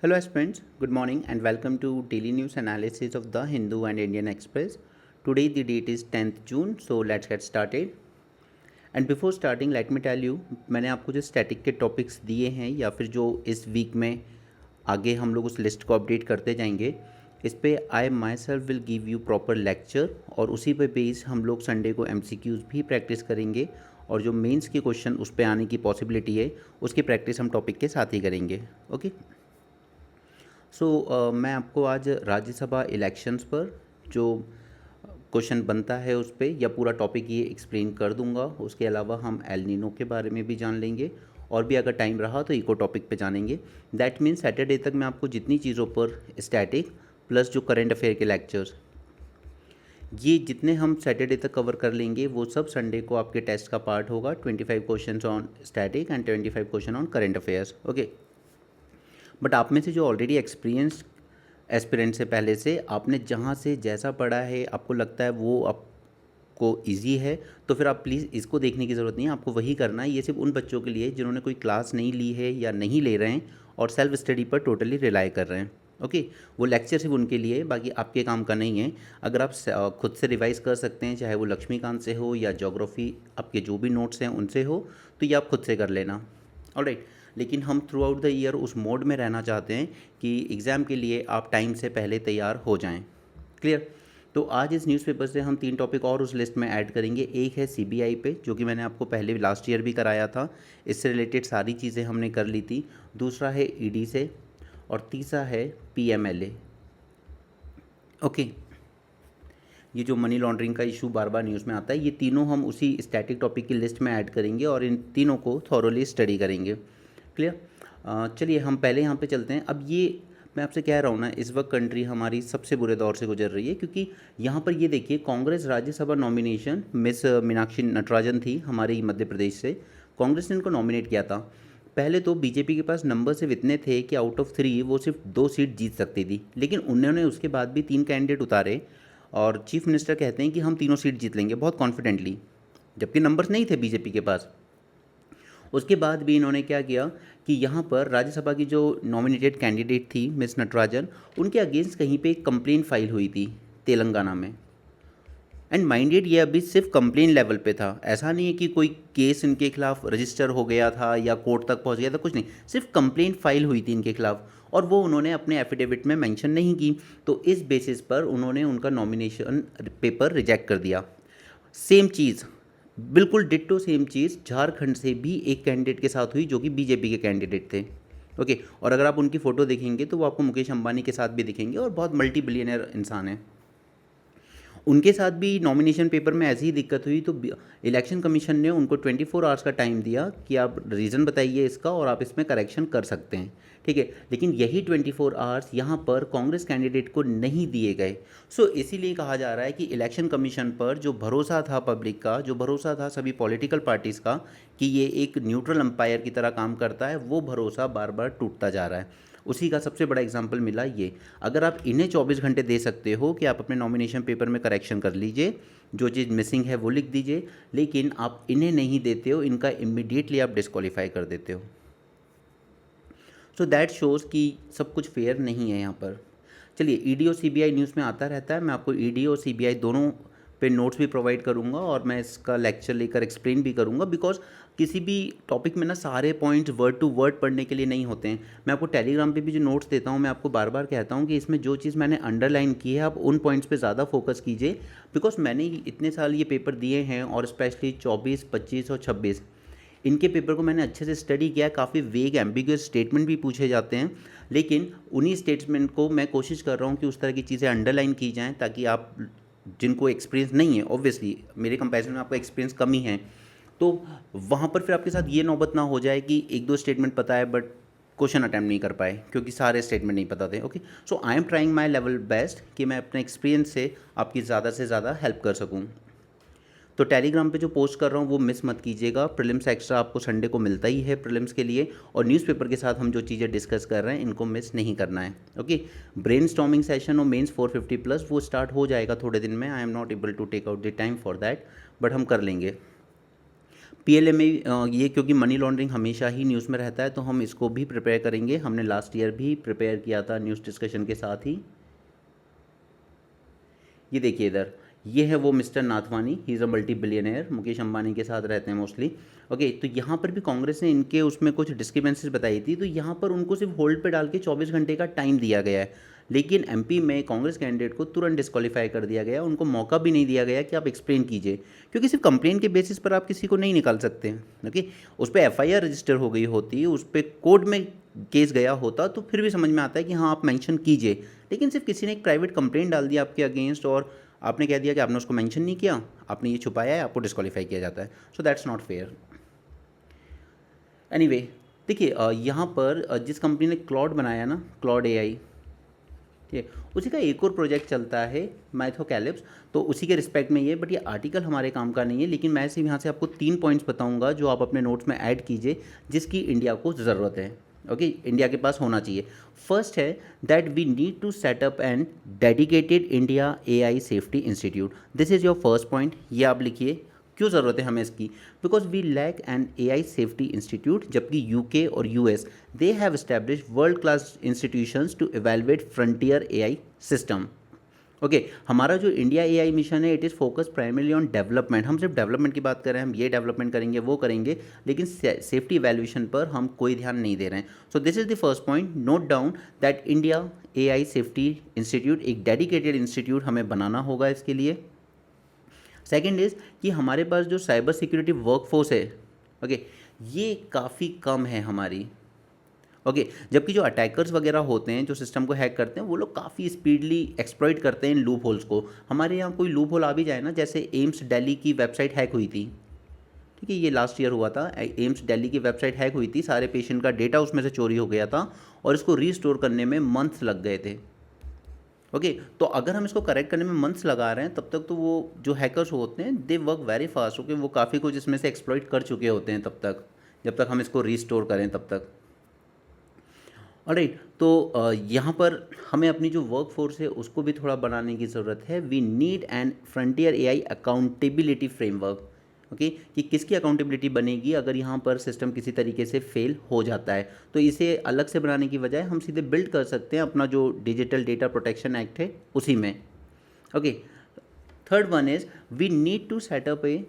Hello aspirants, good morning and welcome to daily news analysis of the Hindu and Indian Express. Today the date is 10th June, so let's get started. And before starting let me tell you, मैंने आपको जो static के topics दिए हैं या फिर जो इस वीक में आगे हम लोग उस लिस्ट को अपडेट करते जाएंगे, इस पे I myself will give you proper lecture और उसी पे बेस हम लोग संडे को MCQs भी प्रैक्टिस करेंगे और जो मेंस के क्वेश्चन उस पे आने की पॉसिबिलिटी है उसकी प्रैक्टिस हम टॉपिक के साथ ही करेंगे. ओके. मैं आपको आज राज्यसभा इलेक्शंस पर जो क्वेश्चन बनता है उस पर या पूरा टॉपिक ये एक्सप्लेन कर दूंगा. उसके अलावा हम एल नीनो के बारे में भी जान लेंगे और भी अगर टाइम रहा तो इको टॉपिक पे जानेंगे. दैट मीन्स सैटरडे तक मैं आपको जितनी चीज़ों पर स्टैटिक प्लस जो करंट अफेयर के लेक्चर्स ये जितने हम सैटरडे तक कवर कर लेंगे वो सब संडे को आपके टेस्ट का पार्ट होगा. 25 question on static and 25 question on current affairs. Okay. But आप में से जो ऑलरेडी एक्सपीरियंस एस्पिरेंट से पहले से आपने जहाँ से जैसा पढ़ा है आपको लगता है वो आपको इजी है तो फिर आप प्लीज़ इसको देखने की ज़रूरत नहीं है. आपको वही करना है. ये सिर्फ उन बच्चों के लिए जिन्होंने कोई क्लास नहीं ली है या नहीं ले रहे हैं और सेल्फ स्टडी पर टोटली रिलाई कर रहे हैं. ओके. वो लेक्चर सिर्फ उनके लिए है, बाकी आपके काम का नहीं है. अगर आप खुद से रिवाइज कर सकते हैं चाहे वो लक्ष्मीकांत से हो या ज्योग्राफी आपके जो भी नोट्स हैं उनसे हो तो ये आप खुद से कर लेना. ऑलराइट. लेकिन हम थ्रू आउट द ईयर उस मोड में रहना चाहते हैं कि एग्ज़ाम के लिए आप टाइम से पहले तैयार हो जाएं. क्लियर. तो आज इस न्यूज़पेपर से हम 3 टॉपिक और उस लिस्ट में ऐड करेंगे. एक है CBI पे जो कि मैंने आपको पहले लास्ट ईयर भी कराया था, इससे रिलेटेड सारी चीज़ें हमने कर ली थी. दूसरा है ED से और तीसरा है PMLA. ओके. ये जो मनी लॉन्ड्रिंग का इशू बार बार न्यूज़ में आता है ये तीनों हम उसी स्टैटिक टॉपिक की लिस्ट में ऐड करेंगे और इन तीनों को थॉरोली स्टडी करेंगे. क्लियर. चलिए हम पहले यहाँ पे चलते हैं. अब ये मैं आपसे कह रहा हूँ ना, इस वक्त कंट्री हमारी सबसे बुरे दौर से गुजर रही है क्योंकि यहाँ पर ये देखिए कांग्रेस राज्यसभा नॉमिनेशन मिस मीनाक्षी नटराजन थी हमारे मध्य प्रदेश से. कांग्रेस ने इनको नॉमिनेट किया था. पहले तो बीजेपी के पास नंबर सिर्फ इतने थे कि आउट ऑफ 3 वो सिर्फ 2 सीट जीत सकती थी, लेकिन उन्होंने उसके बाद भी 3 कैंडिडेट उतारे और चीफ मिनिस्टर कहते हैं कि हम तीनों सीट जीत लेंगे बहुत कॉन्फिडेंटली, जबकि नंबर्स नहीं थे बीजेपी के पास. उसके बाद भी इन्होंने क्या किया कि यहाँ पर राज्यसभा की जो नॉमिनेटेड कैंडिडेट थी मिस नटराजन उनके अगेंस्ट कहीं पे एक कंप्लेन फाइल हुई थी तेलंगाना में. एंड माइंडेड ये अभी सिर्फ कंप्लेन लेवल पे था, ऐसा नहीं है कि कोई केस इनके खिलाफ रजिस्टर हो गया था या कोर्ट तक पहुँच गया था, कुछ नहीं. सिर्फ कंप्लेन फाइल हुई थी इनके खिलाफ और वो उन्होंने अपने एफिडेविट में मेंशन नहीं की. तो इस बेसिस पर उन्होंने उनका नॉमिनेशन पेपर रिजेक्ट कर दिया. सेम चीज़, बिल्कुल डिट्टो सेम चीज़ झारखंड से भी एक कैंडिडेट के साथ हुई जो कि बीजेपी के कैंडिडेट थे. ओके. और अगर आप उनकी फ़ोटो देखेंगे तो वो आपको मुकेश अंबानी के साथ भी दिखेंगे और बहुत मल्टी बिलियनर इंसान है. उनके साथ भी नॉमिनेशन पेपर में ऐसी ही दिक्कत हुई तो इलेक्शन कमीशन ने उनको 24 आवर्स का टाइम दिया कि आप रीज़न बताइए इसका और आप इसमें करेक्शन कर सकते हैं. ठीक है. लेकिन यही 24 आवर्स यहाँ पर कांग्रेस कैंडिडेट को नहीं दिए गए. इसीलिए कहा जा रहा है कि इलेक्शन कमीशन पर जो भरोसा था पब्लिक का, जो भरोसा था सभी पॉलिटिकल पार्टीज़ का कि ये एक न्यूट्रल अंपायर की तरह काम करता है, वो भरोसा बार बार टूटता जा रहा है. उसी का सबसे बड़ा एग्जाम्पल मिला ये. अगर आप इन्हें 24 घंटे दे सकते हो कि आप अपने नॉमिनेशन पेपर में करेक्शन कर लीजिए, जो चीज़ मिसिंग है वो लिख दीजिए, लेकिन आप इन्हें नहीं देते हो, इनका इमीडिएटली आप डिस्क्वालीफाई कर देते हो. दैट शोज़ कि सब कुछ फेयर नहीं है यहाँ पर. चलिए ED और CBI न्यूज़ में आता रहता है, मैं आपको ED और CBI दोनों पे नोट्स भी प्रोवाइड करूँगा और मैं इसका लेक्चर लेकर एक्सप्लेन भी करूँगा बिकॉज किसी भी टॉपिक में ना सारे पॉइंट्स वर्ड टू वर्ड पढ़ने के लिए नहीं होते हैं. मैं आपको टेलीग्राम पे भी जो नोट्स देता हूँ मैं आपको बार बार कहता हूँ कि इसमें जो चीज़ मैंने अंडरलाइन की है आप उन पॉइंट्स पे ज़्यादा फोकस कीजिए बिकॉज मैंने इतने साल ये पेपर दिए हैं और स्पेशली 24, 25 और 26 इनके पेपर को मैंने अच्छे से स्टडी किया है. काफ़ी वेग एम्बिगुअस स्टेटमेंट भी पूछे जाते हैं, लेकिन उन्हीं स्टेटमेंट को मैं कोशिश कर रहा हूँ कि उस तरह की चीज़ें अंडरलाइन की जाएँ ताकि आप जिनको एक्सपीरियंस नहीं है, ऑब्वियसली मेरे कंपैरिजन में आपका एक्सपीरियंस कम ही है, तो वहाँ पर फिर आपके साथ ये नौबत ना हो जाए कि 1-2 स्टेटमेंट पता है बट क्वेश्चन अटैम्प्ट नहीं कर पाए क्योंकि सारे स्टेटमेंट नहीं पता थे. Okay. I am trying my level best कि मैं अपने एक्सपीरियंस से आपकी ज़्यादा से ज़्यादा हेल्प कर सकूँ. तो टेलीग्राम पे जो पोस्ट कर रहा हूँ वो मिस मत कीजिएगा. प्रीलिम्स एक्स्ट्रा आपको संडे को मिलता ही है प्रीलिम्स के लिए और न्यूज़पेपर के साथ हम जो चीज़ें डिस्कस कर रहे हैं इनको मिस नहीं करना है. ओके. ब्रेन स्टॉर्मिंग सेशन और मेंस 450 प्लस वो स्टार्ट हो जाएगा थोड़े दिन में. I am not able to take out the time for that but हम कर लेंगे. पीएलए में ये क्योंकि मनी लॉन्ड्रिंग हमेशा ही न्यूज़ में रहता है तो हम इसको भी प्रिपेयर करेंगे। हमने लास्ट ईयर भी प्रिपेयर किया था न्यूज़ डिस्कशन के साथ ही। ये देखिए इधर, ये है वो mister Nathwani, he is a multi billionaire, Mukesh Ambani के साथ रहते हैं मोस्टली। ओके, तो यहाँ पर भी कांग्रेस ने इनके उसमें कुछ डिस्क्रिपेंसीज बताई थी, तो यहाँ पर उनको सिर्फ होल्ड पे डाल के 24 घंटे का टाइम दिया गया है। लेकिन एमपी में कांग्रेस कैंडिडेट को तुरंत डिस्क्वालीफाई कर दिया गया, उनको मौका भी नहीं दिया गया कि आप एक्सप्लेन कीजिए, क्योंकि सिर्फ कंप्लेन के बेसिस पर आप किसी को नहीं निकाल सकते हैं। ओके, उस पर एफआईआर रजिस्टर हो गई होती, उस पर कोर्ट में केस गया होता तो फिर भी समझ में आता है कि हाँ आप मेंशन कीजिए। लेकिन सिर्फ किसी ने एक प्राइवेट कंप्लेंट डाल दिया आपके अगेंस्ट और आपने कह दिया कि आपने उसको मेंशन नहीं किया, आपने ये छुपाया है, आपको डिस्क्वालीफाई किया जाता है। So that's not fair. Anyway, देखिए यहाँ पर जिस कंपनी ने क्लॉड बनाया ना, क्लॉड एआई, ठीक है, उसी का एक और प्रोजेक्ट चलता है माइथोकैलिप्स, तो उसी के रिस्पेक्ट में ये, बट ये आर्टिकल हमारे काम का नहीं है। लेकिन मैं सिर्फ यहाँ से आपको 3 पॉइंट्स बताऊँगा जो आप अपने नोट्स में ऐड कीजिए, जिसकी इंडिया को ज़रूरत है। ओके, इंडिया के पास होना चाहिए। फर्स्ट है that we need to set up and dedicated India AI safety institute. This is your first point, ये आप लिखिए। क्यों ज़रूरत है हमें इसकी? Because we lack an AI safety institute, जबकि यूके और US they have establish world class institutions to evaluate frontier AI system. Okay, हमारा जो इंडिया एआई मिशन है, it is focus primarily on development. हम सिर्फ डेवलपमेंट की बात कर रहे हैं, हम ये डेवलपमेंट करेंगे, वो करेंगे, लेकिन सेफ्टी इवैल्यूएशन पर हम कोई ध्यान नहीं दे रहे हैं। So this is the first point, note down that India AI safety institute, एक डेडिकेटेड इंस्टीट्यूट हमें बनाना होगा इसके लिए। सेकेंड इज़ कि हमारे पास जो साइबर सिक्योरिटी वर्कफोर्स है, ओके, ये काफ़ी कम है हमारी। ओके, जबकि जो अटैकर्स वगैरह होते हैं, जो सिस्टम को हैक करते हैं, वो लोग काफ़ी स्पीडली एक्सप्लॉइट करते हैं इन लूप होल्स को। हमारे यहाँ कोई लूप होल आ भी जाए ना, जैसे एम्स दिल्ली की वेबसाइट हैक हुई थी, ठीक है, ये लास्ट ईयर हुआ था। एम्स दिल्ली की वेबसाइट हैक हुई थी, सारे पेशेंट का डेटा उसमें से चोरी हो गया था और इसको रीस्टोर करने में मंथ्स लग गए थे। ओके, तो अगर हम इसको करेक्ट करने में मंथ्स लगा रहे हैं, तब तक तो वो जो हैकर्स होते हैं they work very fast. Okay, वो काफ़ी कुछ इसमें से एक्सप्लॉइट कर चुके होते हैं तब तक, जब तक हम इसको रीस्टोर करें तब तक। ऑलराइट, तो यहाँ पर हमें अपनी जो वर्क फोर्स है उसको भी थोड़ा बनाने की ज़रूरत है। We need an frontier AI accountability framework. Okay, कि किसकी अकाउंटेबिलिटी बनेगी अगर यहाँ पर सिस्टम किसी तरीके से फेल हो जाता है। तो इसे अलग से बनाने की बजाय हम सीधे बिल्ड कर सकते हैं अपना जो डिजिटल डेटा प्रोटेक्शन एक्ट है उसी में। Okay, third one is we need to set up a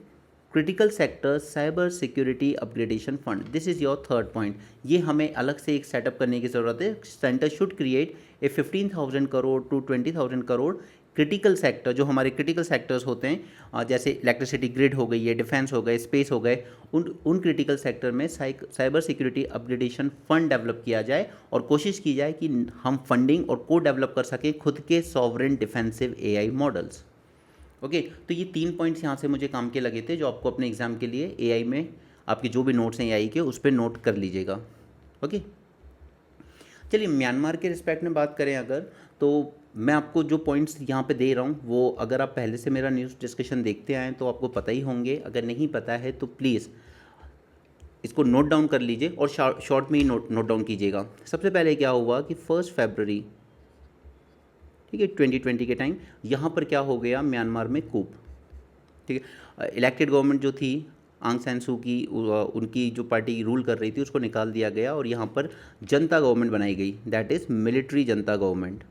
critical sector cyber security upgradation fund. This is your third point. ये हमें अलग से एक सेटअप करने की ज़रूरत है। Centre should create a 15,000 crore to 20,000 crore critical sector, जो हमारे क्रिटिकल सेक्टर्स होते हैं, जैसे इलेक्ट्रिसिटी ग्रिड हो गई है, डिफेंस हो गए, स्पेस हो गए, उन क्रिटिकल सेक्टर में cyber security upgradation fund develop किया जाए और कोशिश की जाए कि हम फंडिंग और को डेवलप कर सकें खुद के sovereign defensive AI models. Okay, तो ये 3 पॉइंट्स यहाँ से मुझे काम के लगे थे, जो आपको अपने एग्जाम के लिए एआई में आपके जो भी नोट्स हैं एआई के, उस पर नोट कर लीजिएगा। ओके, चलिए म्यांमार के रिस्पेक्ट में बात करें अगर, तो मैं आपको जो पॉइंट्स यहाँ पे दे रहा हूँ वो अगर आप पहले से मेरा न्यूज़ डिस्कशन देखते आएँ तो आपको पता ही होंगे। अगर नहीं पता है तो प्लीज़ इसको नोट डाउन कर लीजिए और शॉर्ट में ही नोट डाउन कीजिएगा। सबसे पहले क्या हुआ कि 1 फरवरी, ठीक है, 2020 के टाइम यहाँ पर क्या हो गया, म्यांमार में कूप, ठीक है, इलेक्टेड गवर्नमेंट जो थी आंग सैन सू की, उनकी जो पार्टी रूल कर रही थी उसको निकाल दिया गया और यहाँ पर जनता गवर्नमेंट बनाई गई, that is military Janata government.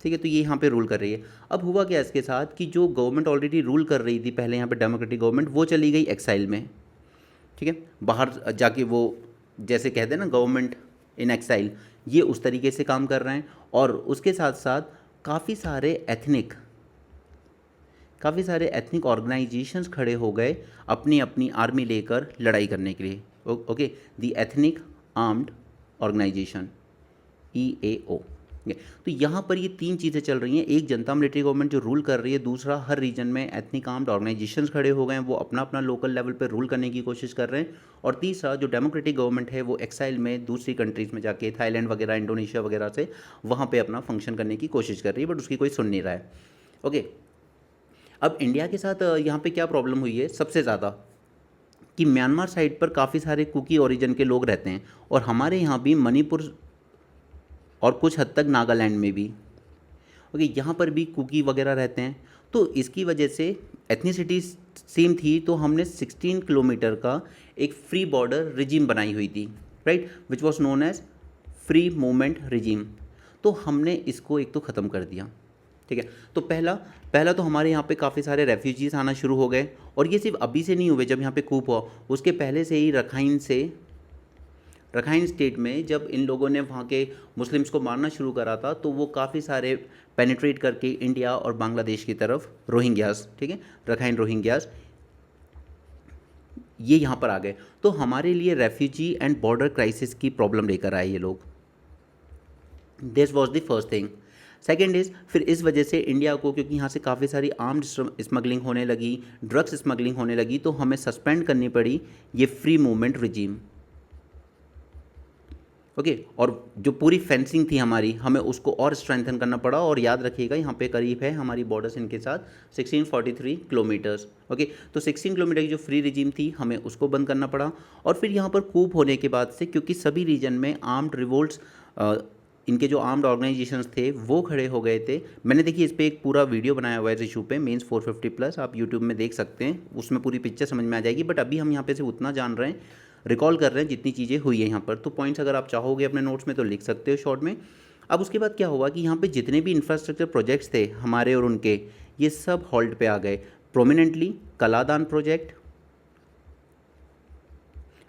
ठीक है, तो ये यहाँ पे रूल कर रही है। अब हुआ क्या इसके साथ कि जो गवर्नमेंट ऑलरेडी रूल कर रही थी पहले यहाँ पे डेमोक्रेटिक गवर्नमेंट, वो चली गई एक्साइल में। ठीक है, बाहर जाके वो जैसे कहते हैं ना गवर्नमेंट इन एक्साइल, ये उस तरीके से काम कर रहे हैं। और उसके साथ साथ काफ़ी सारे एथनिक ऑर्गेनाइजेशंस खड़े हो गए अपनी अपनी आर्मी लेकर लड़ाई करने के लिए। Okay, the ethnic armed organisation, EAO। तो यहाँ पर ये 3 चीज़ें चल रही हैं, एक जनता मिलिट्री गवर्नमेंट जो रूल कर रही है, दूसरा हर रीजन में एथनिक आर्म्ड ऑर्गेनाइजेशंस खड़े हो गए हैं, वो अपना अपना लोकल लेवल पर रूल करने की कोशिश कर रहे हैं, और तीसरा जो डेमोक्रेटिक गवर्नमेंट है वो एक्साइल में दूसरी कंट्रीज़ में जाके, थाईलैंड वगैरह, इंडोनेशिया वगैरह से वहाँ पर अपना फंक्शन करने की कोशिश कर रही है, बट उसकी कोई सुन नहीं रहा है। ओके, अब इंडिया के साथ यहाँ पे क्या प्रॉब्लम हुई है सबसे ज़्यादा, कि म्यांमार साइड पर काफ़ी सारे कुकी ओरिजिन के लोग रहते हैं, और हमारे यहाँ भी मणिपुर और कुछ हद तक नागालैंड में भी। ओके, यहाँ पर भी कुकी वगैरह रहते हैं, तो इसकी वजह से एथनिसिटी सेम थी, तो हमने 16 किलोमीटर का एक फ्री बॉर्डर रिजीम बनाई हुई थी, right, which was known as free movement regime. तो हमने इसको एक तो ख़त्म कर दिया, ठीक है। तो पहला पहला तो हमारे यहाँ पे काफ़ी सारे रेफ्यूजीज़ आना शुरू हो गए, और ये सिर्फ अभी से नहीं हुए जब यहाँ पे कूप हुआ, उसके पहले से ही रखाइन स्टेट में जब इन लोगों ने वहाँ के मुस्लिम्स को मारना शुरू करा था, तो वो काफ़ी सारे पेनिट्रेट करके इंडिया और बांग्लादेश की तरफ रोहिंग्यास, ठीक है, रखाइन रोहिंग्यास ये यहाँ पर आ गए। तो हमारे लिए रेफ्यूजी एंड बॉर्डर क्राइसिस की प्रॉब्लम लेकर आए ये लोग। This was the first thing. Second is, फिर इस वजह से इंडिया को, क्योंकि यहाँ से काफ़ी सारी आर्म्ड स्मगलिंग होने लगी, ड्रग्स स्मगलिंग होने लगी, तो हमें सस्पेंड करनी पड़ी ये फ्री मूवमेंट रिजीम, ओके। और जो पूरी फेंसिंग थी हमारी, हमें उसको और स्ट्रेंथन करना पड़ा। और याद रखिएगा यहाँ पे करीब है हमारी बॉर्डर्स इनके साथ 1643 किलोमीटर्स, ओके। तो 16 किलोमीटर की जो फ्री रिजीम थी, हमें उसको बंद करना पड़ा। और फिर यहाँ पर कूप होने के बाद से, क्योंकि सभी रीजन में आर्म्ड रिवोल्ट्स, इनके जो आर्म्ड ऑर्गेनाइजेशंस थे वो खड़े हो गए थे। मैंने देखिए इस पर एक पूरा वीडियो बनाया हुआ है इस इशू पे, मेंस 450+, आप यूट्यूब में देख सकते हैं, उसमें पूरी पिक्चर समझ में आ जाएगी। बट अभी हम यहाँ पे सिर्फ उतना जान रहे हैं, रिकॉल कर रहे हैं जितनी चीज़ें हुई है यहाँ पर। तो पॉइंट्स अगर आप चाहोगे अपने नोट्स में तो लिख सकते हो शॉर्ट में। अब उसके बाद क्या हुआ कि यहाँ पे जितने भी इंफ्रास्ट्रक्चर प्रोजेक्ट्स थे हमारे और उनके, ये सब हॉल्ट पे आ गए। Prominently Kaladan project,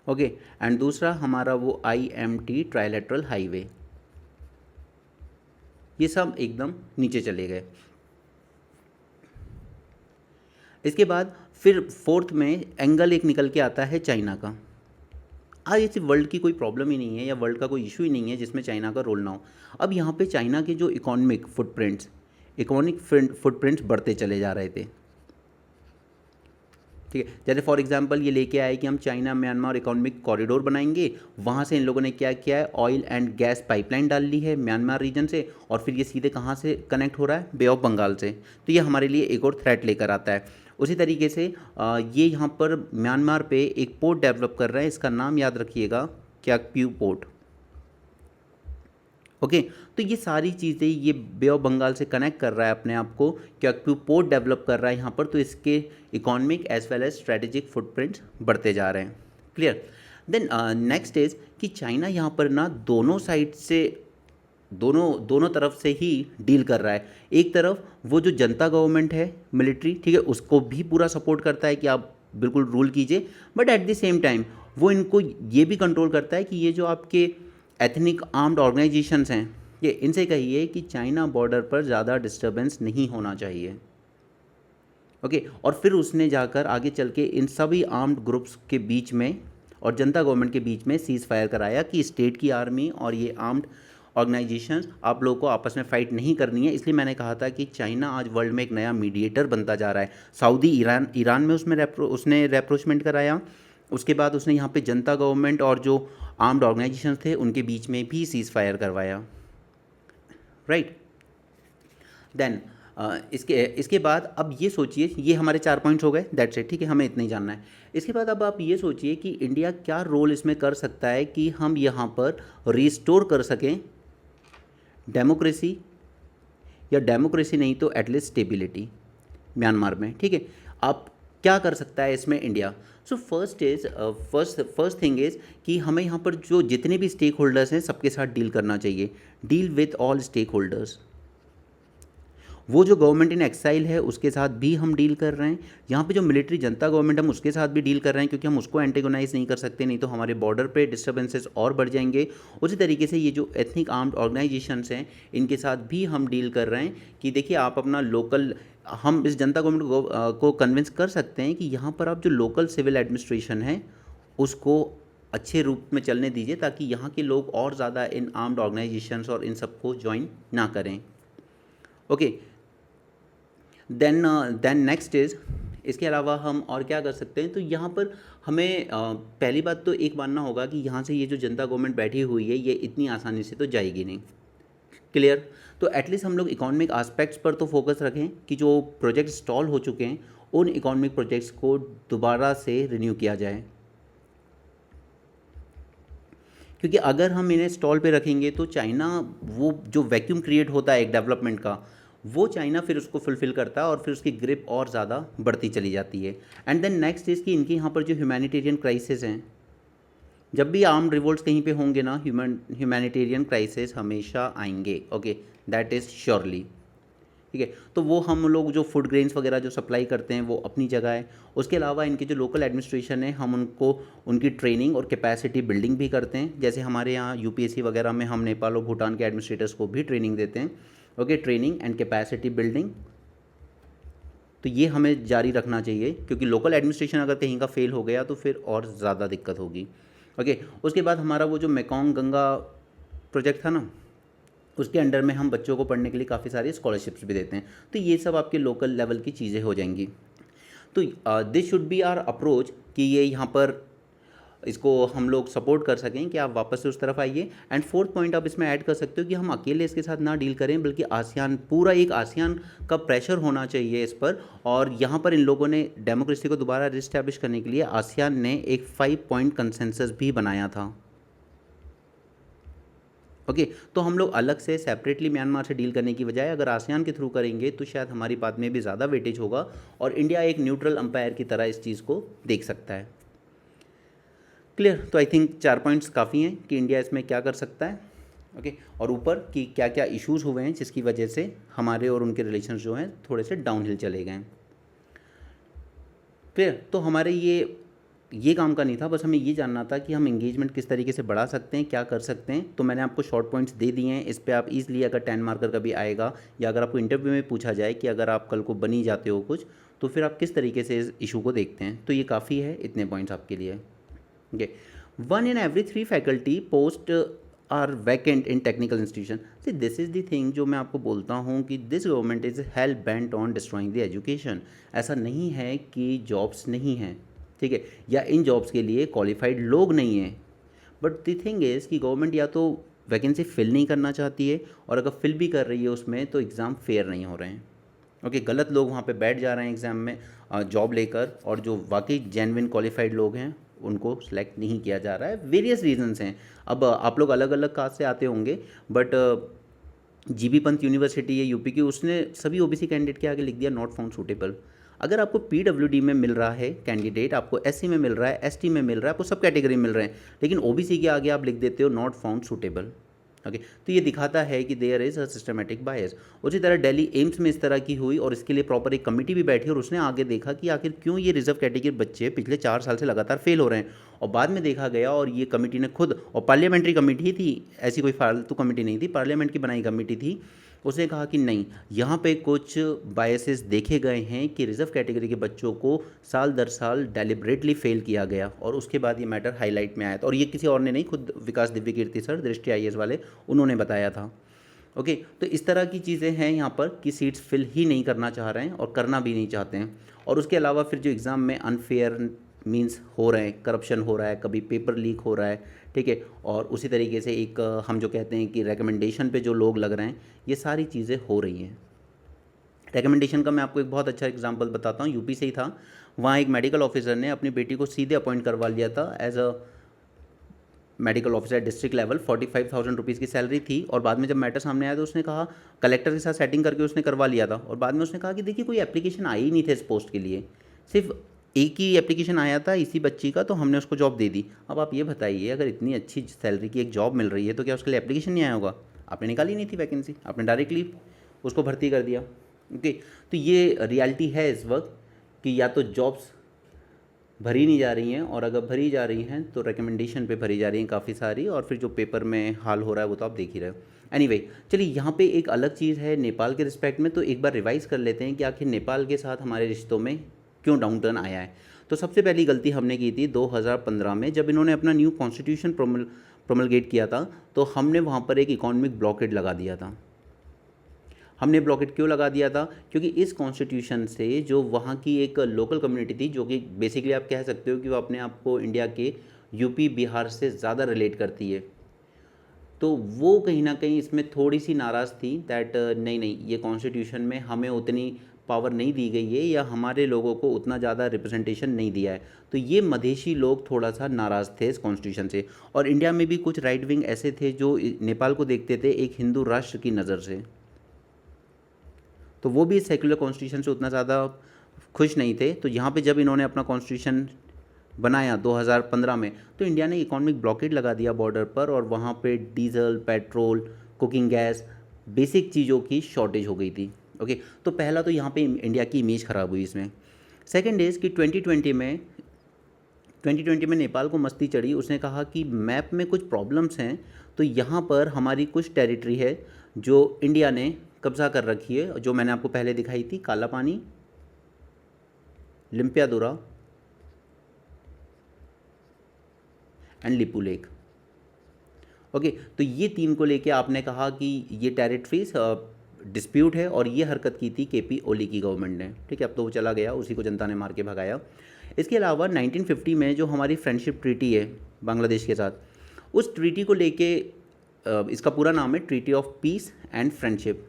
okay, and दूसरा हमारा वो IMT ट्राइलेटरल हाईवे, ये सब एकदम नीचे चले गए। इसके बाद फिर फोर्थ में एंगल एक निकल के आता है चाइना का। आज ऐसी वर्ल्ड की कोई प्रॉब्लम ही नहीं है, या वर्ल्ड का कोई इशू ही नहीं है जिसमें चाइना का रोल ना हो। अब यहाँ पे चाइना के जो इकोनॉमिक फुटप्रिंट्स बढ़ते चले जा रहे थे, ठीक है। जैसे फॉर एग्जांपल ये लेके आए कि हम चाइना म्यांमार इकोनॉमिक कॉरिडोर बनाएंगे, वहाँ से इन लोगों ने क्या किया है, ऑयल एंड गैस पाइपलाइन डाल ली है म्यांमार रीजन से, और फिर ये सीधे कहाँ से कनेक्ट हो रहा है, बे ऑफ बंगाल से। तो ये हमारे लिए एक और थ्रेट लेकर आता है। उसी तरीके से ये यहाँ पर म्यांमार पे एक पोर्ट डेवलप कर रहे हैं, इसका नाम याद रखिएगा, क्याकप्यू पोर्ट, ओके। तो ये सारी चीज़ें, ये बे ऑफ बंगाल से कनेक्ट कर रहा है अपने आप को, क्योंकि पोर्ट डेवलप कर रहा है यहाँ पर, तो इसके economic as well as strategic footprints बढ़ते जा रहे हैं, क्लियर। देन नेक्स्ट इज कि चाइना यहाँ पर ना दोनों साइड से, दोनों तरफ से ही डील कर रहा है। एक तरफ वो जो जनता गवर्नमेंट है, मिलिट्री, ठीक है, उसको भी पूरा सपोर्ट करता है कि आप बिल्कुल रूल कीजिए, but at the same time वो इनको ये भी कंट्रोल करता है कि ये जो आपके एथनिक आर्म्ड ऑर्गेनाइजेशंस हैं, ये इनसे कहिए कि चाइना बॉर्डर पर ज़्यादा डिस्टर्बेंस नहीं होना चाहिए, ओके। और फिर उसने जाकर आगे चल के इन सभी आर्म्ड ग्रुप्स के बीच में और जनता गवर्नमेंट के बीच में सीज़ फायर कराया कि स्टेट की आर्मी और ये आर्म्ड ऑर्गेनाइजेशंस, आप लोगों को आपस में फ़ाइट नहीं करनी है। इसलिए मैंने कहा था कि चाइना आज वर्ल्ड में एक नया मीडिएटर बनता जा रहा है। सऊदी ईरान में उसने रैप्रोचमेंट कराया। उसके बाद उसने यहाँ पे जनता गवर्नमेंट और जो आर्म्ड ऑर्गेनाइजेशंस थे उनके बीच में भी सीज़ फायर करवाया, राइट। देन इसके बाद अब ये सोचिए, ये हमारे 4 पॉइंट्स हो गए, दैट्स इट, ठीक है, हमें इतना ही जानना है। इसके बाद अब आप ये सोचिए कि इंडिया क्या रोल इसमें कर सकता है कि हम यहाँ पर रिस्टोर कर सकें डेमोक्रेसी, या डेमोक्रेसी नहीं तो एटलीस्ट स्टेबिलिटी म्यांमार में, ठीक है। आप क्या कर सकता है इसमें India. So first thing is कि हमें यहाँ पर जो जितने भी स्टेक होल्डर्स हैं सबके साथ डील करना चाहिए, deal with all stakeholders. वो जो गवर्नमेंट इन एक्साइल है उसके साथ भी हम डील कर रहे हैं, यहाँ पे जो मिलिट्री जनता गवर्नमेंट हम उसके साथ भी डील कर रहे हैं, क्योंकि हम उसको एंटेगोनाइज नहीं कर सकते, नहीं तो हमारे बॉर्डर पे डिस्टर्बेंसेस और बढ़ जाएंगे। उसी तरीके से ये जो एथनिक आर्म्ड ऑर्गेनाइजेशंस हैं इनके साथ भी हम डील कर रहे हैं कि देखिए आप अपना लोकल, हम इस जनता गवर्नमेंट को कन्विंस कर सकते हैं कि यहाँ पर आप जो लोकल सिविल एडमिनिस्ट्रेशन है उसको अच्छे रूप में चलने दीजिए, ताकि यहाँ के लोग और ज़्यादा इन आर्म्ड ऑर्गेनाइजेशंस और इन सबको ज्वाइन ना करें, ओके। देन नेक्स्ट इज़, इसके अलावा हम और क्या कर सकते हैं। तो यहाँ पर हमें पहली बात तो एक मानना होगा कि यहाँ से ये जो जनता गवर्नमेंट बैठी हुई है ये इतनी आसानी से तो जाएगी नहीं, क्लियर। तो एटलीस्ट हम लोग इकोनॉमिक आस्पेक्ट्स पर तो फोकस रखें कि जो प्रोजेक्ट स्टॉल हो चुके हैं उन इकोनॉमिक प्रोजेक्ट्स को दोबारा से रिन्यू किया जाए, क्योंकि अगर हम इन्हें स्टॉल पे रखेंगे तो चाइना, वो जो वैक्यूम क्रिएट होता है एक डेवलपमेंट का, वो चाइना फिर उसको फुलफ़िल करता है और फिर उसकी ग्रिप और ज़्यादा बढ़ती चली जाती है। एंड देन नेक्स्ट इज़ कि इनके यहाँ पर जो ह्यूमैनिटेरियन क्राइसिस हैं, जब भी आर्म्ड रिवोल्ट्स कहीं पे होंगे ना, ह्यूमैनिटेरियन क्राइसिस हमेशा आएंगे। Okay, that is surely. ठीक है, तो वो हम लोग जो फूड ग्रेन्स वगैरह जो सप्लाई करते हैं वो अपनी जगह है। उसके अलावा इनके जो लोकल एडमिनिस्ट्रेशन है, हम उनको उनकी ट्रेनिंग और कैपेसिटी बिल्डिंग भी करते हैं। जैसे हमारे यहाँ यूपीएससी वगैरह में हम नेपाल और भूटान के एडमिनिस्ट्रेटर्स को भी ट्रेनिंग देते हैं। Okay, training and capacity building, तो ये हमें जारी रखना चाहिए, क्योंकि लोकल एडमिनिस्ट्रेशन अगर कहीं का फेल हो गया तो फिर और ज़्यादा दिक्कत होगी। ओके, उसके बाद हमारा वो जो मेकॉन्ग गंगा प्रोजेक्ट था ना, उसके अंडर में हम बच्चों को पढ़ने के लिए काफ़ी सारी स्कॉलरशिप्स भी देते हैं। तो ये सब आपके लोकल लेवल की चीज़ें हो जाएंगी। तो this should be our approach कि ये यहाँ पर इसको हम लोग सपोर्ट कर सकें कि आप वापस से उस तरफ आइए। एंड फोर्थ पॉइंट आप इसमें ऐड कर सकते हो कि हम अकेले इसके साथ ना डील करें, बल्कि आसियान, पूरा एक आसियान का प्रेशर होना चाहिए इस पर। और यहाँ पर इन लोगों ने डेमोक्रेसी को दोबारा रिस्टैब्लिश करने के लिए आसियान ने एक 5 पॉइंट कंसेंसस भी बनाया था। ओके, तो हम लोग अलग से सेपरेटली म्यांमार से डील करने की बजाय अगर आसियान के थ्रू करेंगे तो शायद हमारी बात में भी ज़्यादा वेटेज होगा और इंडिया एक न्यूट्रल अंपायर की तरह इस चीज़ को देख सकता है। क्लियर? तो आई थिंक 4 पॉइंट्स काफ़ी हैं कि इंडिया इसमें क्या कर सकता है। ओके, और ऊपर कि क्या क्या इश्यूज़ हुए हैं जिसकी वजह से हमारे और उनके रिलेशंस जो हैं थोड़े से डाउनहिल चले गए हैं। क्लियर? तो हमारे ये काम का नहीं था, बस हमें ये जानना था कि हम एंगेजमेंट किस तरीके से बढ़ा सकते हैं, क्या कर सकते हैं। तो मैंने आपको शॉर्ट पॉइंट्स दे दिए हैं। इस पे आप ईज़िली, अगर 10 मार्कर कभी आएगा या अगर आपको इंटरव्यू में पूछा जाए कि अगर आप कल को बनी जाते हो कुछ, तो फिर आप किस तरीके से इस इशू को देखते हैं, तो ये काफ़ी है, इतने पॉइंट्स आपके लिए। Okay, 1 in every 3 faculty post are vacant in technical institution. See this is the thing जो मैं आपको बोलता हूँ कि this government is hell bent on destroying the education. ऐसा नहीं है कि जॉब्स नहीं हैं, ठीक है, या इन जॉब्स के लिए क्वालिफाइड लोग नहीं हैं, बट द थिंग इज़ कि गवर्नमेंट या तो वैकेंसी फिल नहीं करना चाहती है, और अगर फिल भी कर रही है उसमें तो एग्ज़ाम फेयर नहीं हो रहे हैं। ओके, गलत लोग वहाँ पे बैठ जा रहे हैं एग्ज़ाम में जॉब लेकर, और जो वाकई जेन्युइन क्वालिफाइड लोग हैं उनको सेलेक्ट नहीं किया जा रहा है। वेरियस रीजंस हैं। अब आप लोग अलग अलग कास्ट से आते होंगे, बट जीबी पंत यूनिवर्सिटी है यूपी की, उसने सभी ओबीसी कैंडिडेट के आगे लिख दिया नॉट फाउंड सूटेबल। अगर आपको पीडब्ल्यूडी में मिल रहा है कैंडिडेट, आपको एससी में मिल रहा है, एसटी में मिल रहा है, आपको सब कैटेगरी में मिल रहे हैं, लेकिन ओबीसी के आगे आप लिख देते हो नॉट फाउंड सूटेबल। ओके, तो ये दिखाता है कि देयर इज़ अ सिस्टमेटिक बायस। उसी तरह दिल्ली एम्स में इस तरह की हुई, और इसके लिए प्रॉपर एक कमेटी भी बैठी और उसने आगे देखा कि आखिर क्यों ये रिजर्व कैटेगरी बच्चे पिछले 4 साल से लगातार फेल हो रहे हैं। और बाद में देखा गया, और ये कमेटी ने खुद, और पार्लियामेंट्री कमेटी थी, ऐसी कोई फालतू कमेटी नहीं थी, पार्लियामेंट की बनाई कमेटी थी, उसने कहा कि नहीं, यहाँ पे कुछ बायसेस देखे गए हैं कि रिजर्व कैटेगरी के बच्चों को साल दर साल डेलिबरेटली फेल किया गया, और उसके बाद ये मैटर हाईलाइट में आया था। और ये किसी और ने नहीं, खुद विकास दिव्य कीर्ति सर, दृष्टि आईएएस वाले, उन्होंने बताया था। ओके, तो इस तरह की चीज़ें हैं यहाँ पर कि सीट्स फिल ही नहीं करना चाह रहे हैं और करना भी नहीं चाहते हैं। और उसके अलावा फिर जो एग्ज़ाम में अनफेयर मीन्स हो रहे हैं, करप्शन हो रहा है, कभी पेपर लीक हो रहा है, ठीक है, और उसी तरीके से एक हम जो कहते हैं कि रिकमेंडेशन पे जो लोग लग रहे हैं, ये सारी चीज़ें हो रही हैं। रिकमेंडेशन का मैं आपको एक बहुत अच्छा एग्जांपल बताता हूँ, यूपी से ही था। वहाँ एक मेडिकल ऑफिसर ने अपनी बेटी को सीधे अपॉइंट करवा लिया था as a medical officer district level, 45,000 rupees की सैलरी थी। और बाद में जब मैटर सामने आया तो उसने कहा, कलेक्टर के साथ सेटिंग करके उसने करवा लिया था, और बाद में उसने कहा कि देखिए कोई एप्लीकेशन आई ही नहीं थे इस पोस्ट के लिए, सिर्फ एक ही एप्लीकेशन आया था इसी बच्ची का, तो हमने उसको जॉब दे दी। अब आप ये बताइए, अगर इतनी अच्छी सैलरी की एक जॉब मिल रही है तो क्या उसके लिए एप्लीकेशन नहीं आया होगा? आपने निकाली नहीं थी वैकेंसी, आपने डायरेक्टली उसको भर्ती कर दिया। ओके, तो ये रियलिटी है इस वक्त कि या तो जॉब्स भरी नहीं जा रही हैं, और अगर भरी जा रही हैं तो रिकमेंडेशन पे भरी जा रही हैं काफ़ी सारी, और फिर जो पेपर में हाल हो रहा है वो तो आप देख ही रहे हो। एनीवे, चलिए यहाँ पे एक अलग चीज़ है नेपाल के रिस्पेक्ट में, तो एक बार रिवाइज़ कर लेते हैं कि आखिर नेपाल के साथ हमारे रिश्तों में क्यों डाउन टर्न आया है। तो सबसे पहली गलती हमने की थी 2015 में, जब इन्होंने अपना न्यू कॉन्स्टिट्यूशन प्रोमलगेट किया था, तो हमने वहाँ पर एक इकोनॉमिक ब्लॉकेड लगा दिया था। हमने ब्लॉकेट क्यों लगा दिया था? क्योंकि इस कॉन्स्टिट्यूशन से जो वहाँ की एक लोकल कम्युनिटी थी, जो कि बेसिकली आप कह सकते हो कि वो अपने आप को इंडिया के यूपी बिहार से ज़्यादा रिलेट करती है, तो वो कहीं ना कहीं इसमें थोड़ी सी नाराज़ थी दैट नहीं नहीं, ये कॉन्स्टिट्यूशन में हमें उतनी पावर नहीं दी गई है, या हमारे लोगों को उतना ज़्यादा रिप्रेजेंटेशन नहीं दिया है। तो ये मधेशी लोग थोड़ा सा नाराज़ थे इस कॉन्स्टिट्यूशन से। और इंडिया में भी कुछ राइट विंग ऐसे थे जो नेपाल को देखते थे एक हिंदू राष्ट्र की नज़र से। तो वो भी इस सेक्युलर कॉन्स्टिट्यूशन से उतना ज़्यादा खुश नहीं थे। तो यहाँ पे जब इन्होंने अपना कॉन्स्टिट्यूशन बनाया 2015 में, तो इंडिया ने इकोनॉमिक ब्लॉकेड लगा दिया बॉर्डर पर, और वहाँ पे diesel, petrol, cooking gas, basic चीज़ों की शॉर्टेज हो गई थी। ओके, तो पहला तो यहाँ पे इंडिया की इमेज ख़राब हुई इसमें। सेकेंड इज़ कि 2020 में नेपाल को मस्ती चढ़ी, उसने कहा कि मैप में कुछ प्रॉब्लम्स हैं, तो यहाँ पर हमारी कुछ टेरिटरी है जो इंडिया ने कब्ज़ा कर रखी है, जो मैंने आपको पहले दिखाई थी, काला पानी, लिम्पियादुरा एंड लिपू लेक। ओके, तो ये तीन को लेके आपने कहा कि ये टेरिटरीज डिस्प्यूट है, और ये हरकत की थी केपी ओली की गवर्नमेंट ने। ठीक है, अब तो वो चला गया, उसी को जनता ने मार के भगाया। इसके अलावा 1950 में जो हमारी फ्रेंडशिप ट्रीटी है बांग्लादेश के साथ, उस ट्रीटी को लेके इसका पूरा नाम है treaty of peace and friendship.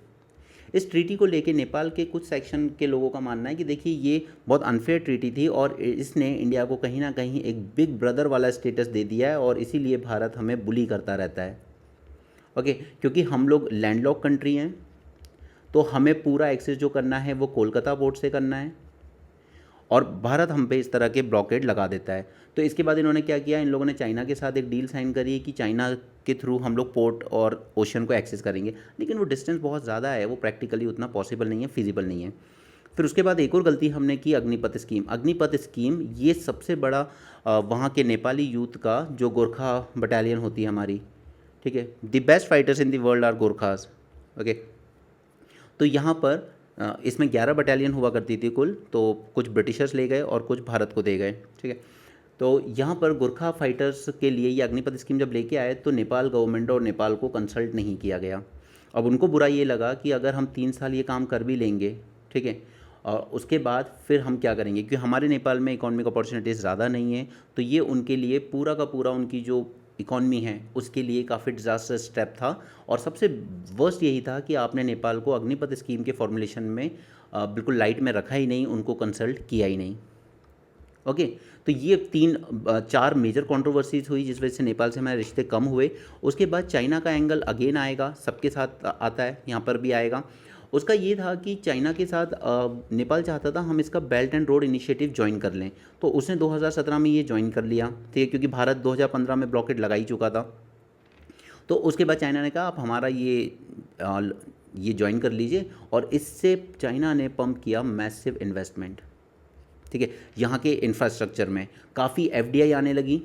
इस ट्रीटी को लेके नेपाल के कुछ सेक्शन के लोगों का मानना है कि देखिए ये बहुत अनफेयर ट्रीटी थी, और इसने इंडिया को कहीं ना कहीं एक बिग ब्रदर वाला स्टेटस दे दिया है, और इसीलिए भारत हमें बुली करता रहता है। ओके, क्योंकि हम लोग लैंडलॉक कंट्री हैं, तो हमें पूरा एक्सेस जो करना है वो कोलकाता पोर्ट से करना है, और भारत हम पे इस तरह के ब्लॉकेड लगा देता है। तो इसके बाद इन्होंने क्या किया, इन लोगों ने चाइना के साथ एक डील साइन करी कि चाइना के थ्रू हम लोग पोर्ट और ओशन को एक्सेस करेंगे, लेकिन वो डिस्टेंस बहुत ज़्यादा है, वो प्रैक्टिकली उतना पॉसिबल नहीं है, फिजिबल नहीं है। फिर उसके बाद एक और गलती हमने की, अग्निपथ स्कीम। अग्निपथ स्कीम ये सबसे बड़ा वहाँ के नेपाली यूथ का, जो गोरखा बटालियन होती है हमारी, ठीक है, the best fighters in the world are Gorkhas. Okay, तो यहाँ पर इसमें 11 बटालियन हुआ करती थी कुल, तो कुछ ब्रिटिशर्स ले गए और कुछ भारत को दे गए। ठीक है, तो यहाँ पर गोरखा फाइटर्स के लिए ये अग्निपथ स्कीम जब लेके आए, तो नेपाल गवर्नमेंट और नेपाल को कंसल्ट नहीं किया गया। अब उनको बुरा ये लगा कि अगर हम 3 साल ये काम कर भी लेंगे, ठीक है, और उसके बाद फिर हम क्या करेंगे, क्योंकि हमारे नेपाल में इकोनॉमिक अपॉर्चुनिटीज़ ज़्यादा नहीं है, तो ये उनके लिए पूरा का पूरा उनकी जो इकॉनमी है उसके लिए काफ़ी डिज़ास्टर स्टेप था। और सबसे वर्स्ट यही था कि आपने नेपाल को अग्निपथ स्कीम के फॉर्मुलेशन में बिल्कुल लाइट में रखा ही नहीं, उनको कंसल्ट किया ही नहीं। ओके, तो ये 4 मेजर कंट्रोवर्सीज हुई जिस वजह से नेपाल से हमारे रिश्ते कम हुए। उसके बाद चाइना का एंगल अगेन आएगा, सबके साथ आता है, यहाँ पर भी आएगा। उसका ये था कि चाइना के साथ नेपाल चाहता था हम इसका belt and road initiative join कर लें, तो उसने 2017 में ये ज्वाइन कर लिया, ठीक है, क्योंकि भारत 2015 में ब्लॉकेट लगा ही चुका था। तो उसके बाद चाइना ने कहा आप हमारा ये ज्वाइन कर लीजिए, और इससे चाइना ने पंप किया मैसिव इन्वेस्टमेंट। ठीक है, यहाँ के इंफ्रास्ट्रक्चर में काफ़ी एफडीआई आने लगी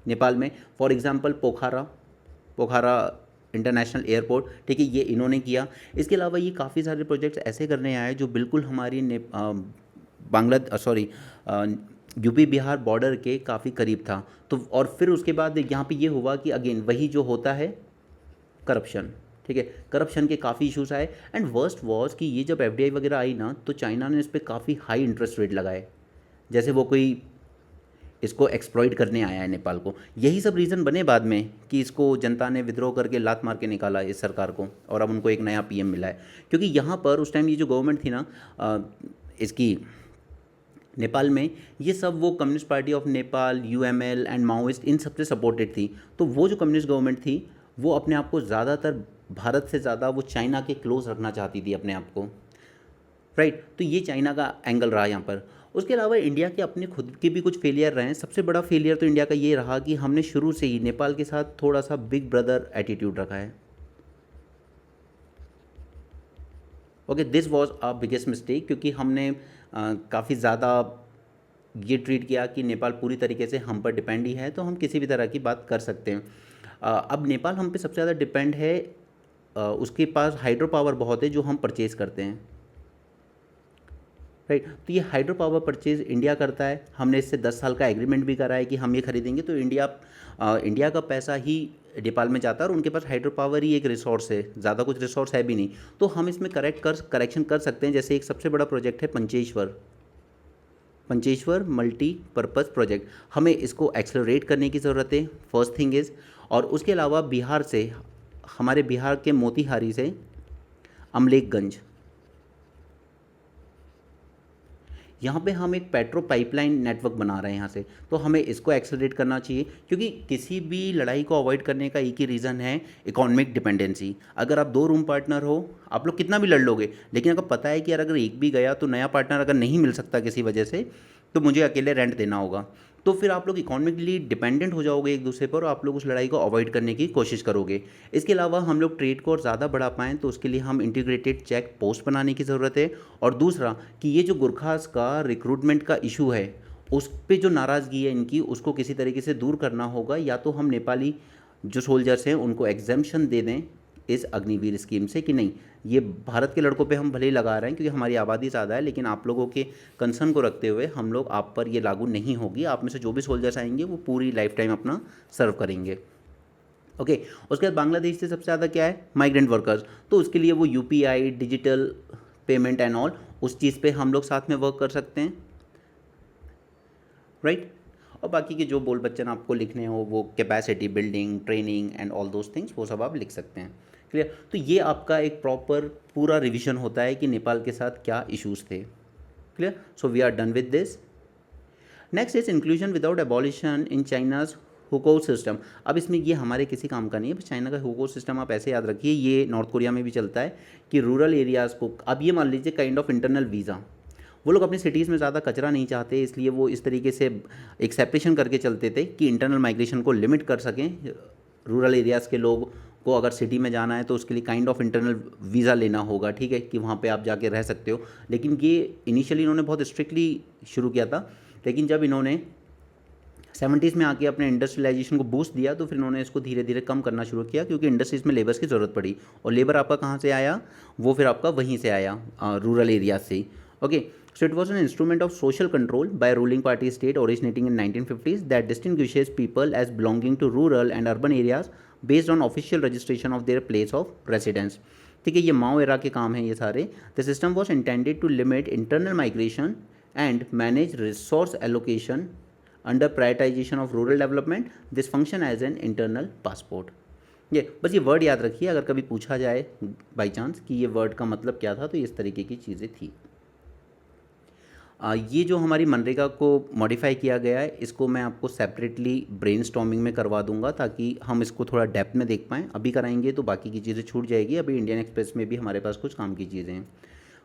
नेपाल में। For example Pokhara international airport, ठीक है, ये इन्होंने किया। इसके अलावा ये काफ़ी सारे प्रोजेक्ट्स ऐसे करने आए जो बिल्कुल हमारी यूपी बिहार बॉर्डर के काफ़ी करीब था। तो और फिर उसके बाद यहाँ पे ये हुआ कि अगेन वही जो होता है करप्शन, ठीक है, करप्शन के काफ़ी इशूज़ आए। एंड वर्स्ट वॉज कि ये जब एफडीआई वगैरह आई ना, तो चाइना ने इस पर काफ़ी हाई इंटरेस्ट रेट लगाए, जैसे वो कोई इसको एक्सप्लॉइट करने आया है नेपाल को। यही सब रीज़न बने बाद में कि इसको जनता ने विद्रोह करके लात मार के निकाला इस सरकार को, और अब उनको एक नया पीएम मिला है। क्योंकि यहाँ पर उस टाइम ये जो गवर्नमेंट थी ना इसकी नेपाल में, ये सब वो communist party of Nepal, UML and Maoist, इन सबसे सपोर्टेड थी। तो वो जो कम्युनिस्ट गवर्नमेंट थी वो अपने आप को ज़्यादातर भारत से ज़्यादा वो चाइना के क्लोज रखना चाहती थी अपने आप को, राइट। तो ये चाइना का एंगल रहा यहाँ पर। उसके अलावा इंडिया के अपने खुद के भी कुछ फेलियर रहे हैं। सबसे बड़ा फेलियर तो इंडिया का ये रहा कि हमने शुरू से ही नेपाल के साथ थोड़ा सा बिग ब्रदर एटीट्यूड रखा है। Okay, this was a biggest mistake, क्योंकि हमने काफ़ी ज़्यादा ये ट्रीट किया कि नेपाल पूरी तरीके से हम पर डिपेंड ही है, तो हम किसी भी तरह की बात कर सकते हैं। अब नेपाल हम पे सबसे ज़्यादा डिपेंड है, उसके पास हाइड्रो पावर बहुत है जो हम परचेज़ करते हैं, राइट। तो ये हाइड्रो पावर परचेज़ इंडिया करता है। हमने इससे 10 साल का एग्रीमेंट भी करा है कि हम ये खरीदेंगे, तो इंडिया का पैसा ही नेपाल में जाता है, और उनके पास हाइड्रो पावर ही एक रिसोर्स है, ज़्यादा कुछ रिसोर्स है भी नहीं। तो हम इसमें करेक्शन कर सकते हैं। जैसे एक सबसे बड़ा प्रोजेक्ट है पंचेश्वर मल्टीपर्पज़ प्रोजेक्ट, हमें इसको एक्सेलरेट करने की ज़रूरत है, फर्स्ट थिंग इज़। और उसके अलावा बिहार से, हमारे बिहार के मोतीहारी से अमलेखगंज, यहाँ पे हम एक पेट्रो पाइपलाइन नेटवर्क बना रहे हैं यहाँ से, तो हमें इसको एक्सेलरेट करना चाहिए, क्योंकि किसी भी लड़ाई को अवॉइड करने का एक ही रीज़न है, इकोनॉमिक डिपेंडेंसी। अगर आप 2 रूम पार्टनर हो, आप लोग कितना भी लड़ लोगे, लेकिन अगर पता है कि यार अगर एक भी गया तो नया पार्टनर अगर नहीं मिल सकता किसी वजह से, तो मुझे अकेले रेंट देना होगा, तो फिर आप लोग इकोनॉमिकली डिपेंडेंट हो जाओगे एक दूसरे पर और आप लोग उस लड़ाई को अवॉइड करने की कोशिश करोगे। इसके अलावा हम लोग ट्रेड को और ज़्यादा बढ़ा पाएँ तो उसके लिए हम इंटीग्रेटेड चेक पोस्ट बनाने की ज़रूरत है। और दूसरा कि ये जो गुरखास का रिक्रूटमेंट का इशू है, उस पे जो नाराज़गी है इनकी, उसको किसी तरीके से दूर करना होगा। या तो हम नेपाली जो सोल्जर्स हैं उनको एग्जेम्पशन दे दें इस अग्निवीर स्कीम से, कि नहीं ये भारत के लड़कों पे हम भले ही लगा रहे हैं क्योंकि हमारी आबादी ज़्यादा है, लेकिन आप लोगों के कंसर्न को रखते हुए हम लोग आप पर ये लागू नहीं होगी। आप में से जो भी सोल्जर्स आएंगे वो पूरी लाइफ टाइम अपना सर्व करेंगे। ओके, उसके बाद बांग्लादेश से सबसे ज़्यादा क्या है, माइग्रेंट वर्कर्स, तो उसके लिए वो UPI, digital payment and all, उस चीज़ पे हम लोग साथ में वर्क कर सकते हैं, राइट। और बाकी के जो बोल बच्चन आपको लिखने हो, वो capacity building, training and all those things, वो सब आप लिख सकते हैं। क्लियर। तो ये आपका एक प्रॉपर पूरा रिवीजन होता है कि नेपाल के साथ क्या इश्यूज थे। Clear. So we are done with this. Next is inclusion without abolition in China's hukou system. अब इसमें ये हमारे किसी काम का नहीं है, चाइना का हुको सिस्टम आप ऐसे याद रखिए, ये नॉर्थ कोरिया में भी चलता है कि रूरल एरियाज़ को, अब ये मान लीजिए काइंड ऑफ इंटरनल वीज़ा, वो लोग अपनी सिटीज़ में ज़्यादा कचरा नहीं चाहते, इसलिए वो इस तरीके से एक सेपरेशन करके चलते थे कि इंटरनल माइग्रेशन को लिमिट कर सकें। रूरल एरियाज़ के लोग को अगर सिटी में जाना है तो उसके लिए काइंड ऑफ इंटरनल वीज़ा लेना होगा, ठीक है, कि वहाँ पे आप जाके रह सकते हो। लेकिन ये इनिशियली इन्होंने बहुत स्ट्रिक्टली शुरू किया था, लेकिन जब इन्होंने 70s में आके अपने इंडस्ट्रियलाइजेशन को बूस्ट दिया तो फिर इन्होंने इसको धीरे धीरे कम करना शुरू किया, क्योंकि इंडस्ट्रीज़ में लेबर्स की ज़रूरत पड़ी। और लेबर आपका कहाँ से आया, वो फिर आपका वहीं से आया, रूरल एरिया से। Okay, so it was an instrument of social control by a ruling party state originating in 1950s that distinguishes people as belonging to rural and urban areas based on official registration of their place of residence। ठीक है, ये माओ era के काम हैं ये सारे। The system was intended to limit internal migration and manage resource allocation under prioritisation of rural development. This function as an internal passport. ये बस ये वर्ड याद रखिए, अगर कभी पूछा जाए बाई चांस कि ये वर्ड का मतलब क्या था, तो इस तरीके की चीज़ें थी। ये जो हमारी मनरेगा को मॉडिफाई किया गया है, इसको मैं आपको सेपरेटली ब्रेनस्टॉर्मिंग में करवा दूंगा ताकि हम इसको थोड़ा डेप्थ में देख पाएँ। अभी कराएंगे तो बाकी की चीज़ें छूट जाएगी। अभी इंडियन एक्सप्रेस में भी हमारे पास कुछ काम की चीज़ें हैं।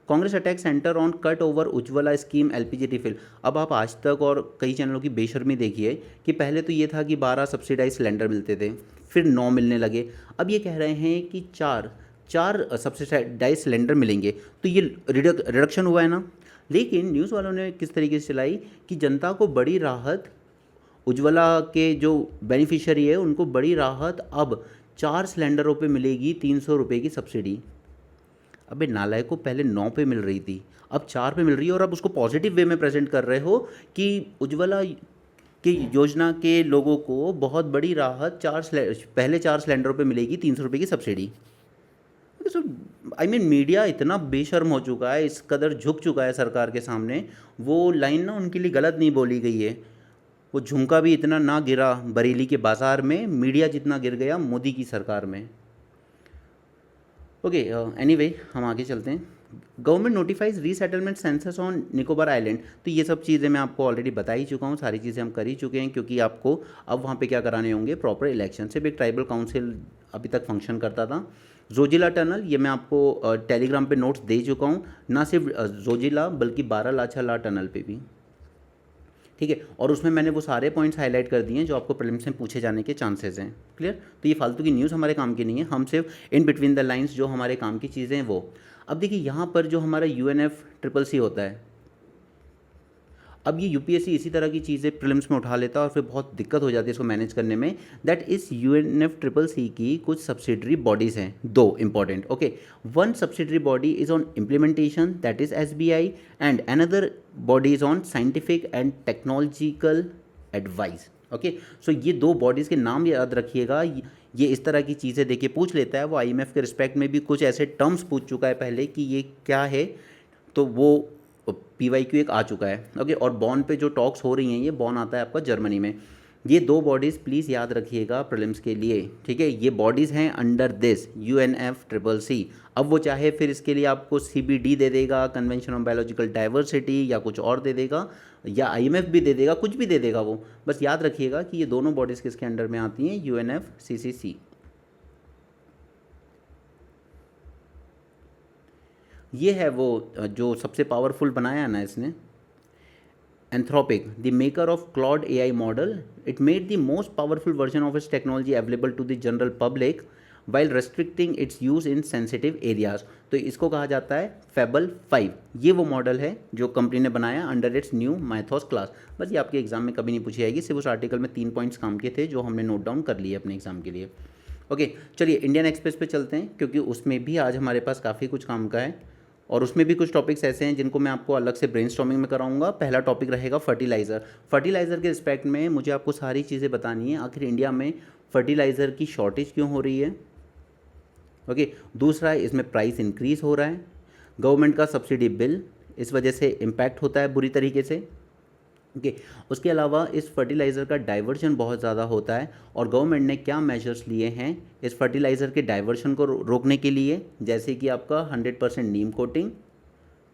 Congress attack centre on cut over Ujjwala scheme LPG refill. अब आप आज तक और कई चैनलों की बेशर्मी देखिए कि पहले तो ये था कि 12 सब्सिडाइज सिलेंडर मिलते थे, फिर 9 मिलने लगे, अब ये कह रहे हैं कि चार सब्सिडाइज सिलेंडर मिलेंगे, तो ये रिडक्शन हुआ है ना। लेकिन न्यूज़ वालों ने किस तरीके से चलाई कि जनता को बड़ी राहत, उज्ज्वला के जो बेनिफिशियरी है उनको बड़ी राहत, अब 4 सिलेंडरों पे मिलेगी 300 रुपये की सब्सिडी। अबे नालायक को, पहले 9 पे मिल रही थी, अब 4 पे मिल रही है, और अब उसको पॉजिटिव वे में प्रेजेंट कर रहे हो कि उज्ज्वला की योजना के लोगों को बहुत बड़ी राहत, पहले 4 सिलेंडरों पे मिलेगी 300 रुपये की सब्सिडी। मीडिया इतना बेशर्म हो चुका है, इस कदर झुक चुका है सरकार के सामने। वो लाइन ना उनके लिए गलत नहीं बोली गई है, वो झुमका भी इतना ना गिरा बरेली के बाज़ार में, मीडिया जितना गिर गया मोदी की सरकार में। ओके, एनीवे हम आगे चलते हैं। Government notifies resettlement census on Nicobar island. तो ये सब चीज़ें मैं आपको ऑलरेडी बता ही चुका हूँ, सारी चीज़ें हम कर ही चुके हैं, क्योंकि आपको अब वहाँ पे क्या कराने होंगे, प्रॉपर इलेक्शन। सिर्फ एक ट्राइबल काउंसिल अभी तक फंक्शन करता था। जोजिला टनल, ये मैं आपको टेलीग्राम पे नोट्स दे चुका हूँ, ना सिर्फ जोजिला बल्कि बारालाचाला टनल पे भी, ठीक है। और उसमें मैंने वो सारे पॉइंट्स हाईलाइट कर दिए हैं जो आपको प्रीलिम्स में पूछे जाने के चांसेस हैं। क्लियर। तो ये फालतू की न्यूज़ हमारे काम की नहीं है, हम सिर्फ इन बिटवीन द लाइंस जो हमारे काम की चीज़ें हैं वो। अब देखिए यहाँ पर जो हमारा UNFCCC होता है, अब ये UPSC इसी तरह की चीज़ें प्रीलिम्स में उठा लेता है और फिर बहुत दिक्कत हो जाती है इसको मैनेज करने में। दैट इस UNFCCC की कुछ सब्सिडरी बॉडीज़ हैं, 2 important. Okay, one subsidiary body is on implementation, that is SBI, and another body is on scientific and technological advice. Okay, so ये 2 बॉडीज़ के नाम याद रखिएगा। ये इस तरह की चीज़ें देखिए पूछ लेता है, वो IMF के रिस्पेक्ट में भी कुछ ऐसे टर्म्स पूछ चुका है पहले कि ये क्या है, तो वो PYQ एक आ चुका है। ओके, और बॉन पे जो टॉक्स हो रही हैं, ये बॉन आता है आपका जर्मनी में। ये दो बॉडीज़ प्लीज़ याद रखिएगा प्रीलिम्स के लिए, ठीक है। ये बॉडीज़ हैं अंडर दिस UNFCCC। अब वो चाहे फिर इसके लिए आपको CBD दे देगा, कन्वेंशन ऑन बायोलॉजिकल डाइवर्सिटी, या कुछ और दे देगा, या IMF भी दे देगा, कुछ भी दे देगा वो, बस याद रखिएगा कि ये दोनों बॉडीज़ किसके अंडर में आती हैं, UNFCCC। ये है वो जो सबसे पावरफुल बनाया ना इसने, Anthropic, the maker of Claude AI model. It made the most powerful version of its technology available to the general public while restricting its use in sensitive areas. तो इसको कहा जाता है Fable 5। ये वो मॉडल है जो कंपनी ने बनाया under its new Mythos class. बस ये आपके एग्जाम में कभी नहीं पूछी जाएगी, सिर्फ उस आर्टिकल में 3 पॉइंट्स काम के थे जो हमने नोट डाउन कर लिए अपने एग्जाम के लिए। ओके, चलिए इंडियन एक्सप्रेस पे चलते हैं, क्योंकि उसमें भी आज हमारे पास काफ़ी कुछ काम का है, और उसमें भी कुछ टॉपिक्स ऐसे हैं जिनको मैं आपको अलग से ब्रेनस्टॉर्मिंग में कराऊंगा। पहला टॉपिक रहेगा फर्टिलाइज़र। फर्टिलाइज़र के रिस्पेक्ट में मुझे आपको सारी चीज़ें बतानी है, आखिर इंडिया में फर्टिलाइज़र की शॉर्टेज क्यों हो रही है। ओके, दूसरा है इसमें प्राइस इंक्रीज़ हो रहा है, गवर्नमेंट का सब्सिडी बिल इस वजह से इम्पैक्ट होता है बुरी तरीके से। ओके, उसके अलावा इस फर्टिलाइज़र का डाइवर्जन बहुत ज़्यादा होता है, और गवर्नमेंट ने क्या मेजर्स लिए हैं इस फर्टिलाइज़र के डाइवर्शन को रोकने के लिए, जैसे कि आपका 100% नीम कोटिंग,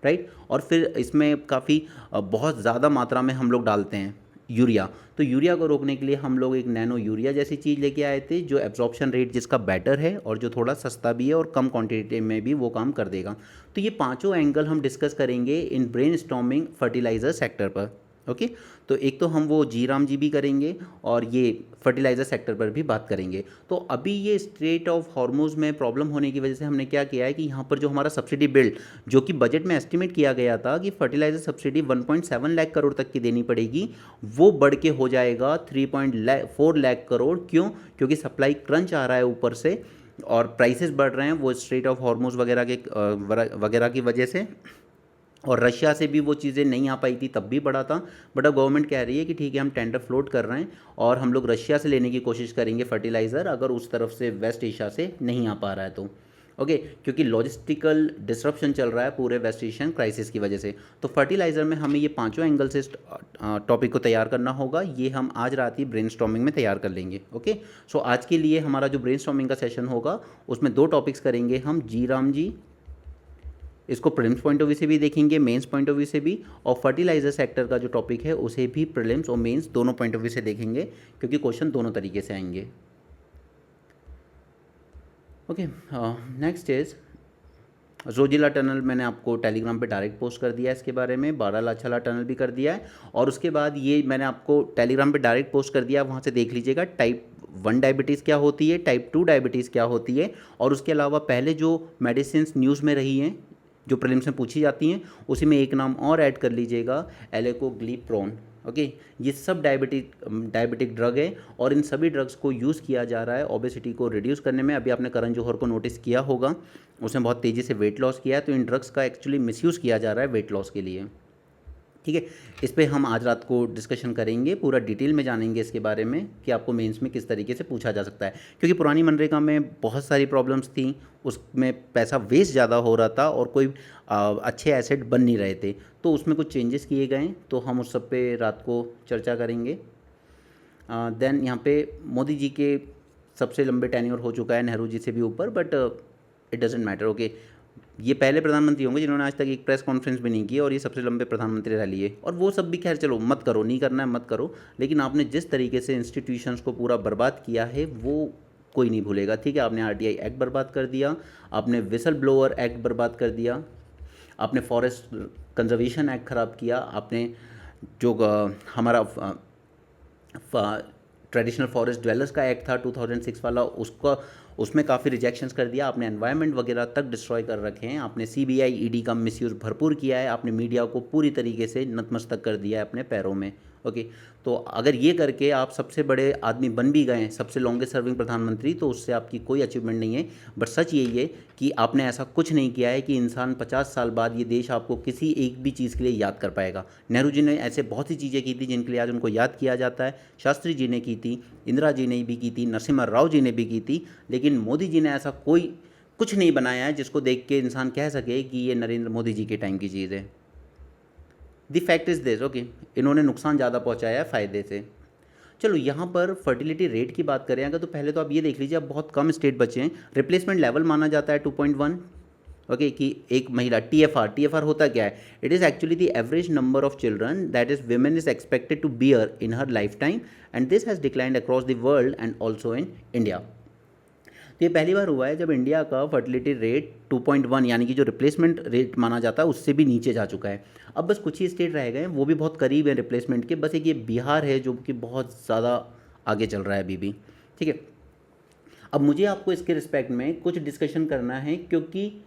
राइट। और फिर इसमें काफ़ी बहुत ज़्यादा मात्रा में हम लोग डालते हैं यूरिया, तो यूरिया को रोकने के लिए हम लोग एक नैनो यूरिया जैसी चीज़ लेके आए थे, जो एब्जॉर्प्शन रेट जिसका बेटर है और जो थोड़ा सस्ता भी है और कम क्वांटिटी में भी वो काम कर देगा। तो ये पांचों एंगल हम डिस्कस करेंगे इन ब्रेनस्टॉर्मिंग फर्टिलाइज़र सेक्टर पर। ओके, तो एक तो हम वो जी राम जी भी करेंगे, और ये फर्टिलाइज़र सेक्टर पर भी बात करेंगे। तो अभी ये स्ट्रेट ऑफ हॉर्मुज़ में प्रॉब्लम होने की वजह से हमने क्या किया है कि यहाँ पर जो हमारा सब्सिडी बिल, जो कि बजट में एस्टिमेट किया गया था कि फर्टिलाइज़र सब्सिडी 1.7 लाख करोड़ तक की देनी पड़ेगी, वो बढ़ के हो जाएगा 3.4 लाख करोड़। क्यों? क्योंकि सप्लाई क्रंच आ रहा है ऊपर से, और प्राइसेस बढ़ रहे हैं वो स्ट्रेट ऑफ हॉर्मुज़ वगैरह की वजह से, और रशिया से भी वो चीज़ें नहीं आ पाई थी तब भी बढ़ा था। बट अब गवर्नमेंट कह रही है कि ठीक है, हम टेंडर फ्लोट कर रहे हैं और हम लोग रशिया से लेने की कोशिश करेंगे फर्टिलाइज़र, अगर उस तरफ से वेस्ट एशिया से नहीं आ पा रहा है तो। ओके, क्योंकि लॉजिस्टिकल डिसरप्शन चल रहा है पूरे वेस्ट एशियन क्राइसिस की वजह से। तो फर्टिलाइज़र में हमें ये पांचों एंगल से टॉपिक को तैयार करना होगा, ये हम आज रात ही ब्रेनस्टॉर्मिंग में तैयार कर लेंगे। ओके, सो आज के लिए हमारा जो ब्रेनस्टॉर्मिंग का सेशन होगा उसमें 2 टॉपिक्स करेंगे हम, जी राम जी, इसको प्रीलिम्स पॉइंट ऑफ व्यू से भी देखेंगे, मेंस पॉइंट ऑफ व्यू से भी, और फर्टिलाइजर सेक्टर का जो टॉपिक है उसे भी प्रीलिम्स और मेंस दोनों पॉइंट ऑफ व्यू से देखेंगे, क्योंकि क्वेश्चन दोनों तरीके से आएंगे। Okay, next is Zoji La tunnel. मैंने आपको टेलीग्राम पे डायरेक्ट पोस्ट कर दिया है इसके बारे में, बारालाचाला टनल भी कर दिया है, और उसके बाद ये मैंने आपको टेलीग्राम पे डायरेक्ट पोस्ट कर दिया, वहाँ से देख लीजिएगा टाइप 1 डायबिटीज़ क्या होती है, टाइप 2 डायबिटीज़ क्या होती है, और उसके अलावा पहले जो मेडिसिन न्यूज़ में रही हैं जो प्रीलिम्स में पूछी जाती हैं, उसी में एक नाम और ऐड कर लीजिएगा, एलेकोग्लिप्रोन। ओके, ये सब डायबिटिक ड्रग है, और इन सभी ड्रग्स को यूज़ किया जा रहा है ओबेसिटी को रिड्यूस करने में। अभी आपने करण जौहर को नोटिस किया होगा, उसने बहुत तेज़ी से वेट लॉस किया है, तो इन ड्रग्स का एक्चुअली मिसयूज़ किया जा रहा है वेट लॉस के लिए। ठीक है, इस पे हम आज रात को डिस्कशन करेंगे, पूरा डिटेल में जानेंगे इसके बारे में कि आपको मेंस में किस तरीके से पूछा जा सकता है, क्योंकि पुरानी मनरेगा में बहुत सारी प्रॉब्लम्स थी, उसमें पैसा वेस्ट ज़्यादा हो रहा था और कोई अच्छे एसेट बन नहीं रहे थे, तो उसमें कुछ चेंजेस किए गए, तो हम उस सब पे रात को चर्चा करेंगे। देन यहाँ पे मोदी जी के सबसे लंबे टेन्योर हो चुका है, नेहरू जी से भी ऊपर, but it doesn't matter. Okay, ये पहले प्रधानमंत्री होंगे जिन्होंने आज तक एक प्रेस कॉन्फ्रेंस भी नहीं की, और ये सबसे लंबे प्रधानमंत्री रह लिए, और वो सब भी खैर चलो मत करो, नहीं करना है मत करो, लेकिन आपने जिस तरीके से इंस्टीट्यूशंस को पूरा बर्बाद किया है वो कोई नहीं भूलेगा। ठीक है, आपने RTI एक्ट बर्बाद कर दिया, आपने विसल ब्लोअर एक्ट बर्बाद कर दिया, आपने फॉरेस्ट कंजर्वेशन एक्ट ख़राब किया, आपने जो हमारा ट्रेडिशनल फॉरेस्ट ड्वेलर्स का एक्ट था 2006 वाला, उसका उसमें काफ़ी रिजेक्शंस कर दिया, आपने एनवायरनमेंट वगैरह तक डिस्ट्रॉय कर रखे हैं, आपने CBI ED का मिसयूज़ भरपूर किया है, आपने मीडिया को पूरी तरीके से नतमस्तक कर दिया है अपने पैरों में। ओके, तो अगर ये करके आप सबसे बड़े आदमी बन भी गए, सबसे लॉन्गेस्ट सर्विंग प्रधानमंत्री, तो उससे आपकी कोई अचीवमेंट नहीं है। बट सच यही है कि आपने ऐसा कुछ नहीं किया है कि इंसान 50 साल बाद ये देश आपको किसी एक भी चीज़ के लिए याद कर पाएगा। नेहरू जी ने ऐसे बहुत सी चीज़ें की थी जिनके लिए आज उनको याद किया जाता है, शास्त्री जी ने की थी, इंदिरा जी ने भी की थी, नरसिम्हा राव जी ने भी की थी, लेकिन मोदी जी ने ऐसा कोई कुछ नहीं बनाया है जिसको देख के इंसान कह सके कि ये नरेंद्र मोदी जी के टाइम की चीज़ है। The fact is this. Okay, इन्होंने नुकसान ज़्यादा पहुंचाया है फ़ायदे से। चलो यहाँ पर फर्टिलिटी रेट की बात करें अगर, तो पहले तो आप ये देख लीजिए, अब बहुत कम स्टेट बचे हैं। रिप्लेसमेंट लेवल माना जाता है 2.1। ओके, कि एक महिला, टीएफआर होता क्या है? It is actually the average number of children that is women is expected to bear in her lifetime, and this has declined across the world and also in India. तो ये पहली बार हुआ है जब India का fertility rate 2.1 यानी कि जो रिप्लेसमेंट रेट माना जाता है उससे भी नीचे जा चुका है। अब बस कुछ ही स्टेट रह गए हैं, वो भी बहुत करीब है रिप्लेसमेंट के, बस एक ये बिहार है जो कि बहुत ज़्यादा आगे चल रहा है अभी भी। ठीक है, अब मुझे आपको इसके रिस्पेक्ट में कुछ डिस्कशन करना है, क्योंकि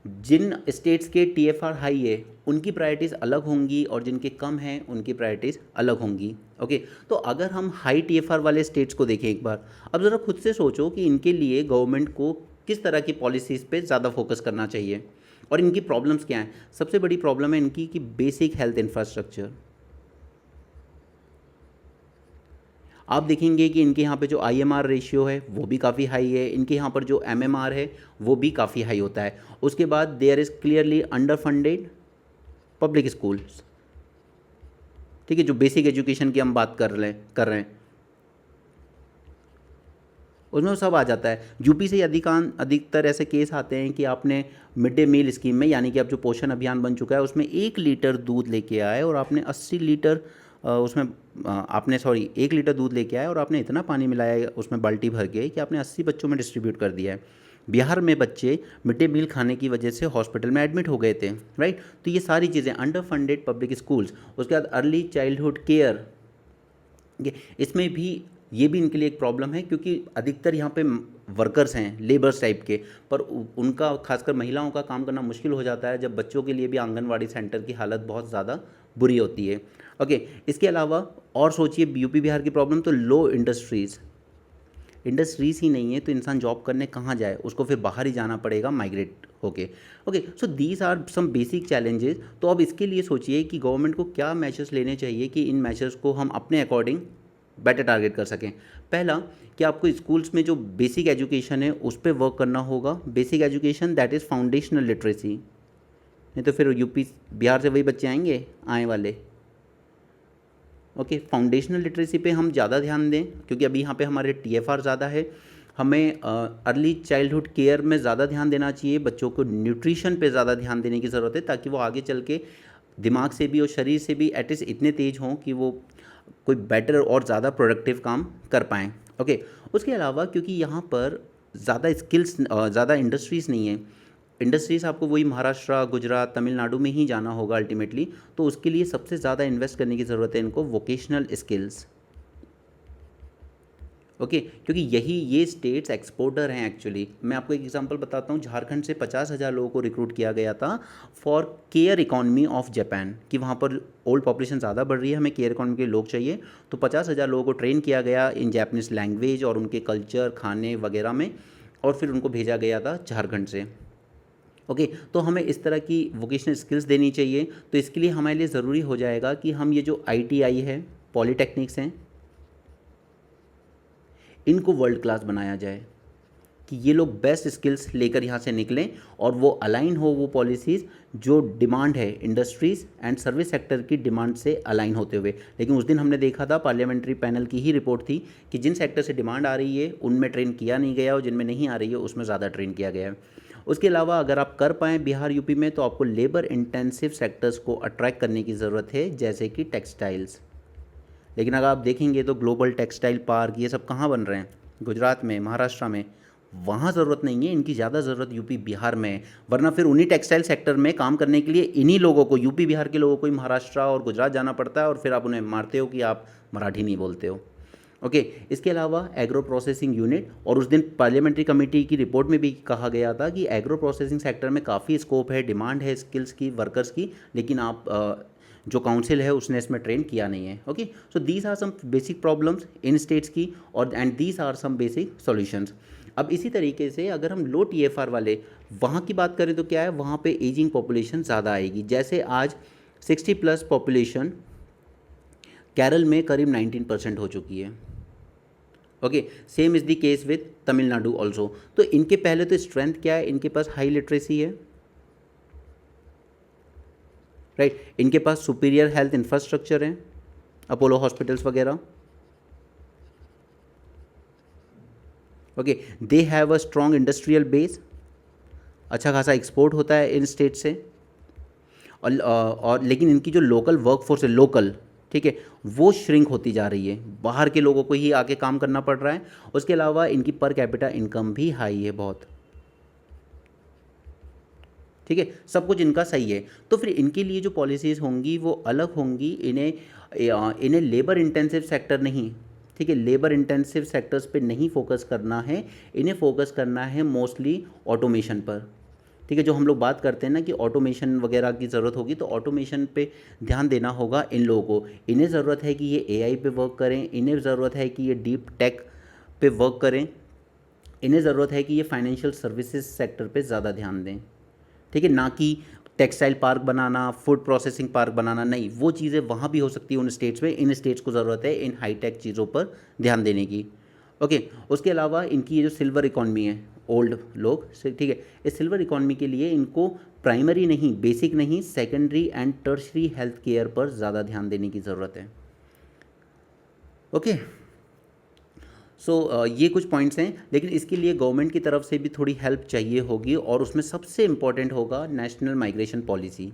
जिन स्टेट्स के टीएफआर हाई है उनकी प्रायोरिटीज़ अलग होंगी और जिनके कम हैं उनकी प्रायोरिटीज़ अलग होंगी। ओके, तो अगर हम हाई टीएफआर वाले स्टेट्स को देखें एक बार, अब ज़रा खुद से सोचो कि इनके लिए गवर्नमेंट को किस तरह की पॉलिसीज़ पे ज़्यादा फोकस करना चाहिए और इनकी प्रॉब्लम्स क्या हैं। सबसे बड़ी प्रॉब्लम है इनकी कि बेसिक हेल्थ इंफ्रास्ट्रक्चर। आप देखेंगे कि इनके यहाँ पे जो आईएमआर रेशियो है वो भी काफ़ी हाई है, इनके यहाँ पर जो एमएमआर है वो भी काफ़ी हाई होता है। उसके बाद there is clearly underfunded public schools. ठीक है, जो बेसिक एजुकेशन की हम बात कर रहे हैं उसमें सब आ जाता है। यूपी से अधिकतर ऐसे केस आते हैं कि आपने मिड डे मील स्कीम में, यानी कि अब जो पोषण अभियान बन चुका है उसमें 1 लीटर दूध लेके आए और आपने 80 लीटर उसमें आपने 1 लीटर दूध लेके आए और आपने इतना पानी मिलाया उसमें बाल्टी भर के कि आपने 80 बच्चों में डिस्ट्रीब्यूट कर दिया है। बिहार में बच्चे मिड डे मील खाने की वजह से हॉस्पिटल में एडमिट हो गए थे, राइट। तो ये सारी चीज़ें, अंडर फंडेड पब्लिक स्कूल्स, उसके बाद अर्ली चाइल्डहुड केयर, इसमें भी ये भी इनके लिए एक प्रॉब्लम है, क्योंकि अधिकतर यहाँ पे वर्कर्स हैं लेबर्स टाइप के, पर उनका खासकर महिलाओं का काम करना मुश्किल हो जाता है जब बच्चों के लिए भी आंगनवाड़ी सेंटर की हालत बहुत ज़्यादा बुरी होती है। ओके, इसके अलावा और सोचिए यूपी बिहार की प्रॉब्लम, तो लो इंडस्ट्रीज़ ही नहीं है तो इंसान जॉब करने कहाँ जाए, उसको फिर बाहर ही जाना पड़ेगा माइग्रेट होके। Okay, so these are some basic challenges. तो अब इसके लिए सोचिए कि गवर्नमेंट को क्या मेजर्स लेने चाहिए कि इन मेजर्स को हम अपने अकॉर्डिंग बेटर टारगेट कर सकें। पहला, कि आपको स्कूल्स में जो बेसिक एजुकेशन है उस पर वर्क करना होगा। Basic education that is foundational literacy, नहीं तो फिर यूपी बिहार से वही बच्चे आएंगे आने वाले। ओके, फाउंडेशनल लिटरेसी पे हम ज़्यादा ध्यान दें, क्योंकि अभी यहाँ पे हमारे टीएफआर ज़्यादा है। हमें अर्ली चाइल्डहुड केयर में ज़्यादा ध्यान देना चाहिए, बच्चों को न्यूट्रिशन पे ज़्यादा ध्यान देने की ज़रूरत है, ताकि वो आगे चल के दिमाग से भी और शरीर से भी एटलीस्ट इतने तेज हों कि वो कोई बेटर और ज़्यादा प्रोडक्टिव काम कर पाएँ। ओके, उसके अलावा क्योंकि यहाँ पर ज़्यादा स्किल्स, ज़्यादा इंडस्ट्रीज़ नहीं है, इंडस्ट्रीज़ आपको वही महाराष्ट्र, गुजरात, तमिलनाडु में ही जाना होगा अल्टीमेटली, तो उसके लिए सबसे ज़्यादा इन्वेस्ट करने की ज़रूरत है इनको वोकेशनल स्किल्स। ओके, क्योंकि ये स्टेट्स एक्सपोर्टर हैं एक्चुअली। मैं आपको एक एग्जांपल बताता हूँ, झारखंड से 50,000 लोगों को रिक्रूट किया गया था for care economy of Japan, कि वहाँ पर ओल्ड पॉपुलेशन ज़्यादा बढ़ रही है, हमें केयर इकोनॉमी के लोग चाहिए। तो 50,000 लोगों को ट्रेन किया गया इन जापानीज़ लैंग्वेज और उनके कल्चर, खाने वगैरह में, और फिर उनको भेजा गया था झारखंड से। ओके, तो हमें इस तरह की वोकेशनल स्किल्स देनी चाहिए। तो इसके लिए हमारे लिए ज़रूरी हो जाएगा कि हम ये जो आईटीआई है, पॉलीटेक्निक्स हैं, इनको वर्ल्ड क्लास बनाया जाए, कि ये लोग बेस्ट स्किल्स लेकर यहाँ से निकलें और वो अलाइन हो वो पॉलिसीज़ जो डिमांड है इंडस्ट्रीज़ एंड सर्विस सेक्टर की डिमांड से अलाइन होते हुए। लेकिन उस दिन हमने देखा था, पार्लियामेंट्री पैनल की ही रिपोर्ट थी, कि जिन सेक्टर से डिमांड आ रही है उनमें ट्रेन किया नहीं गया और जिनमें नहीं आ रही है उसमें ज़्यादा ट्रेन किया गया है। उसके अलावा अगर आप कर पाएँ बिहार यूपी में, तो आपको लेबर इंटेंसिव सेक्टर्स को अट्रैक्ट करने की ज़रूरत है, जैसे कि टेक्सटाइल्स। लेकिन अगर आप देखेंगे तो ग्लोबल टेक्सटाइल पार्क ये सब कहाँ बन रहे हैं? गुजरात में, महाराष्ट्र में। वहाँ ज़रूरत नहीं है, इनकी ज़्यादा ज़रूरत यूपी बिहार में है। वरना फिर उन्हीं टेक्सटाइल सेक्टर में काम करने के लिए इन्हीं लोगों को, यूपी बिहार के लोगों को ही महाराष्ट्र और गुजरात जाना पड़ता है, और फिर आप उन्हें मारते हो कि आप मराठी नहीं बोलते हो। ओके, इसके अलावा एग्रो प्रोसेसिंग यूनिट, और उस दिन पार्लियामेंट्री कमेटी की रिपोर्ट में भी कहा गया था कि एग्रो प्रोसेसिंग सेक्टर में काफ़ी स्कोप है, डिमांड है स्किल्स की, वर्कर्स की, लेकिन आप जो काउंसिल है उसने इसमें ट्रेन किया नहीं है। Okay, so these are some basic problems in states की, और and these are some basic solutions. अब इसी तरीके से अगर हम लो टीएफआर वाले वहाँ की बात करें तो क्या है, वहाँ पे एजिंग पॉपुलेशन ज़्यादा आएगी। जैसे आज 60+ पॉपुलेशन केरल में करीब 19% हो चुकी है। Okay, same is the case with Tamil Nadu also. तो इनके पहले तो स्ट्रेंथ क्या है, इनके पास हाई लिटरेसी है, राइट। इनके पास सुपीरियर हेल्थ इंफ्रास्ट्रक्चर है, अपोलो हॉस्पिटल्स वगैरह। Okay, they have a strong industrial base, अच्छा खासा एक्सपोर्ट होता है इन स्टेट से, और लेकिन इनकी जो लोकल वर्कफोर्स है, लोकल, ठीक है, वो श्रिंक होती जा रही है, बाहर के लोगों को ही आके काम करना पड़ रहा है। उसके अलावा इनकी पर कैपिटा इनकम भी हाई है बहुत, ठीक है, सब कुछ इनका सही है। तो फिर इनके लिए जो पॉलिसीज़ होंगी वो अलग होंगी। इन्हें लेबर इंटेंसिव सेक्टर नहीं, ठीक है, लेबर इंटेंसिव सेक्टर्स पे नहीं फोकस करना है, इन्हें फोकस करना है मोस्टली ऑटोमेशन पर, ठीक है। जो हम लोग बात करते हैं ना कि ऑटोमेशन वगैरह की ज़रूरत होगी, तो ऑटोमेशन पे ध्यान देना होगा इन लोगों को। इन्हें ज़रूरत है कि ये एआई पे वर्क करें, इन्हें ज़रूरत है कि ये डीप टेक पे वर्क करें, इन्हें ज़रूरत है कि ये फाइनेंशियल सर्विसेज सेक्टर पे ज़्यादा ध्यान दें, ठीक है, ना कि टेक्सटाइल पार्क बनाना, फूड प्रोसेसिंग पार्क बनाना, नहीं, वो चीज़ें वहाँ भी हो सकती है उन स्टेट्स में। इन स्टेट्स को ज़रूरत है इन हाईटेक चीज़ों पर ध्यान देने की। ओके, उसके अलावा इनकी ये जो सिल्वर इकॉनमी है, ओल्ड लोग, ठीक है, इस सिल्वर इकॉनमी के लिए इनको प्राइमरी नहीं, बेसिक नहीं, secondary and tertiary health care पर ज़्यादा ध्यान देने की ज़रूरत है। ओके, सो ये कुछ पॉइंट्स हैं, लेकिन इसके लिए गवर्नमेंट की तरफ से भी थोड़ी हेल्प चाहिए होगी, और उसमें सबसे इम्पॉर्टेंट होगा नेशनल माइग्रेशन पॉलिसी।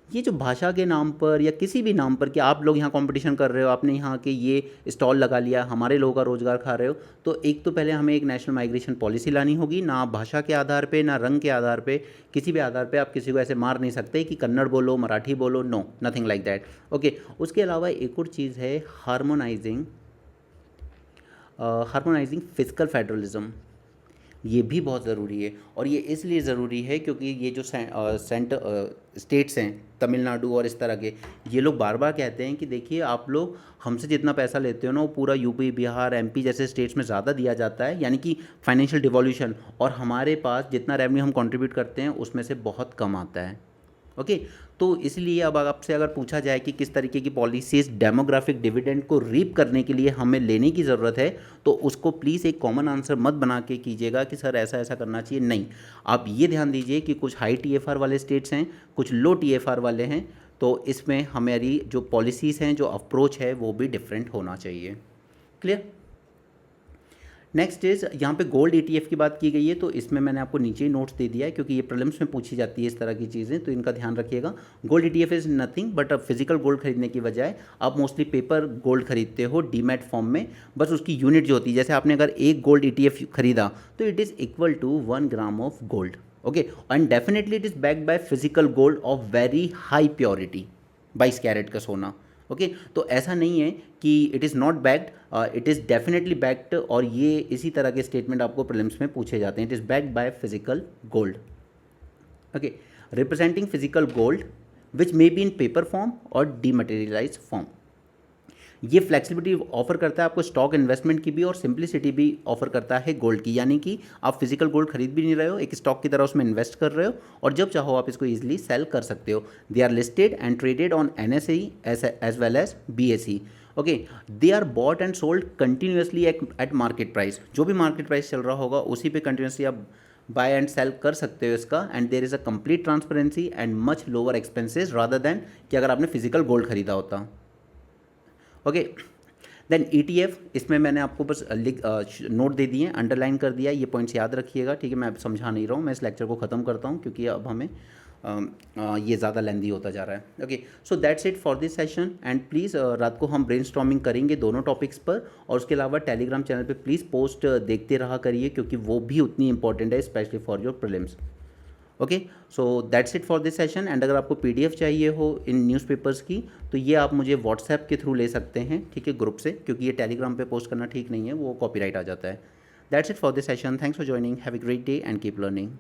ये जो भाषा के नाम पर या किसी भी नाम पर कि आप लोग यहाँ कंपटीशन कर रहे हो, आपने यहाँ के ये स्टॉल लगा लिया, हमारे लोगों का रोज़गार खा रहे हो, तो एक तो पहले हमें एक नेशनल माइग्रेशन पॉलिसी लानी होगी। ना आप भाषा के आधार पे, ना रंग के आधार पे, किसी भी आधार पे आप किसी को ऐसे मार नहीं सकते कि कन्नड़ बोलो, मराठी बोलो, no, nothing like that. Okay, उसके अलावा एक और चीज़ है, हार्मोनाइजिंग फिजिकल फेडरलिज्म। ये भी बहुत ज़रूरी है, और ये इसलिए ज़रूरी है क्योंकि ये जो स्टेट्स हैं, तमिलनाडु और इस तरह के, ये लोग बार बार कहते हैं कि देखिए आप लोग हमसे जितना पैसा लेते हो ना, वो पूरा यूपी, बिहार, एमपी जैसे स्टेट्स में ज़्यादा दिया जाता है, यानी कि फाइनेंशियल डिवोल्यूशन, और हमारे पास जितना रेवेन्यू हम कंट्रीब्यूट करते हैं उसमें से बहुत कम आता है। ओके, तो इसलिए अब आपसे अगर पूछा जाए कि किस तरीके की पॉलिसीज़ डेमोग्राफिक डिविडेंड को रीप करने के लिए हमें लेने की ज़रूरत है, तो उसको प्लीज़ एक कॉमन आंसर मत बना के कीजिएगा कि सर ऐसा ऐसा करना चाहिए, नहीं। आप ये ध्यान दीजिए कि कुछ हाई टीएफआर वाले स्टेट्स हैं, कुछ लो टीएफआर वाले हैं, तो इसमें हमारी जो पॉलिसीज़ हैं, जो अप्रोच है, वो भी डिफरेंट होना चाहिए। क्लियर? नेक्स्ट इज़, यहाँ पे गोल्ड ETF की बात की गई है, तो इसमें मैंने आपको नीचे ही नोट्स दे दिया है, क्योंकि ये प्रीलिम्स में पूछी जाती है इस तरह की चीज़ें, तो इनका ध्यान रखिएगा। Gold ETF is nothing but physical gold खरीदने की बजाय आप मोस्टली पेपर गोल्ड खरीदते हो डीमैट फॉर्म में, बस उसकी यूनिट जो होती है, जैसे आपने अगर एक गोल्ड ETF खरीदा तो it is equal to 1 gram of gold. Okay, and definitely it is backed by physical gold of very high purity, 22 carat का सोना। ओके, तो ऐसा नहीं है कि it is not backed, it is definitely backed, और ये इसी तरह के स्टेटमेंट आपको प्रीलिम्स में पूछे जाते हैं। It is backed by physical gold. Okay, representing physical gold which may be in paper form और डीमटेरियलाइज फॉर्म। ये फ्लेक्सिबिलिटी ऑफर करता है आपको स्टॉक इन्वेस्टमेंट की भी, और सिंप्लिसिटी भी ऑफर करता है गोल्ड की, यानी कि आप फिजिकल गोल्ड खरीद भी नहीं रहे हो, एक स्टॉक की तरह उसमें इन्वेस्ट कर रहे हो, और जब चाहो आप इसको ईजिली सेल कर सकते हो। They are listed and traded on NSE as well as BSE। Okay, they are bought and sold continuously at market price, जो भी मार्केट प्राइस चल रहा होगा उसी पे कंटिन्यूसली आप बाय एंड सेल कर सकते हो इसका, and there is a complete transparency and much lower expenses rather than कि अगर आपने फिजिकल गोल्ड खरीदा होता। ओके, देन ETF, इसमें मैंने आपको बस नोट दे दिए, अंडरलाइन कर दिया, ये पॉइंट्स याद रखिएगा, ठीक है। मैं अब समझा नहीं रहा हूँ, मैं इस लेक्चर को ख़त्म करता हूँ क्योंकि अब हमें ये ज़्यादा लेंदी होता जा रहा है। Okay, so that's it for this session, and please रात को हम ब्रेनस्टॉर्मिंग करेंगे दोनों टॉपिक्स पर, और उसके अलावा टेलीग्राम चैनल पे प्लीज़ पोस्ट देखते रहा करिए, क्योंकि वो भी उतनी इंपॉर्टेंट है, specially for your prelims. Okay, so that's it for this session, and अगर आपको PDF चाहिए हो इन न्यूज़पेपर्स की, तो ये आप मुझे व्हाट्सएप के थ्रू ले सकते हैं, ठीक है, ग्रुप से, क्योंकि ये टेलीग्राम पे पोस्ट करना ठीक नहीं है, वो कॉपीराइट आ जाता है। That's it for this session, thanks for joining, have a great day and keep learning.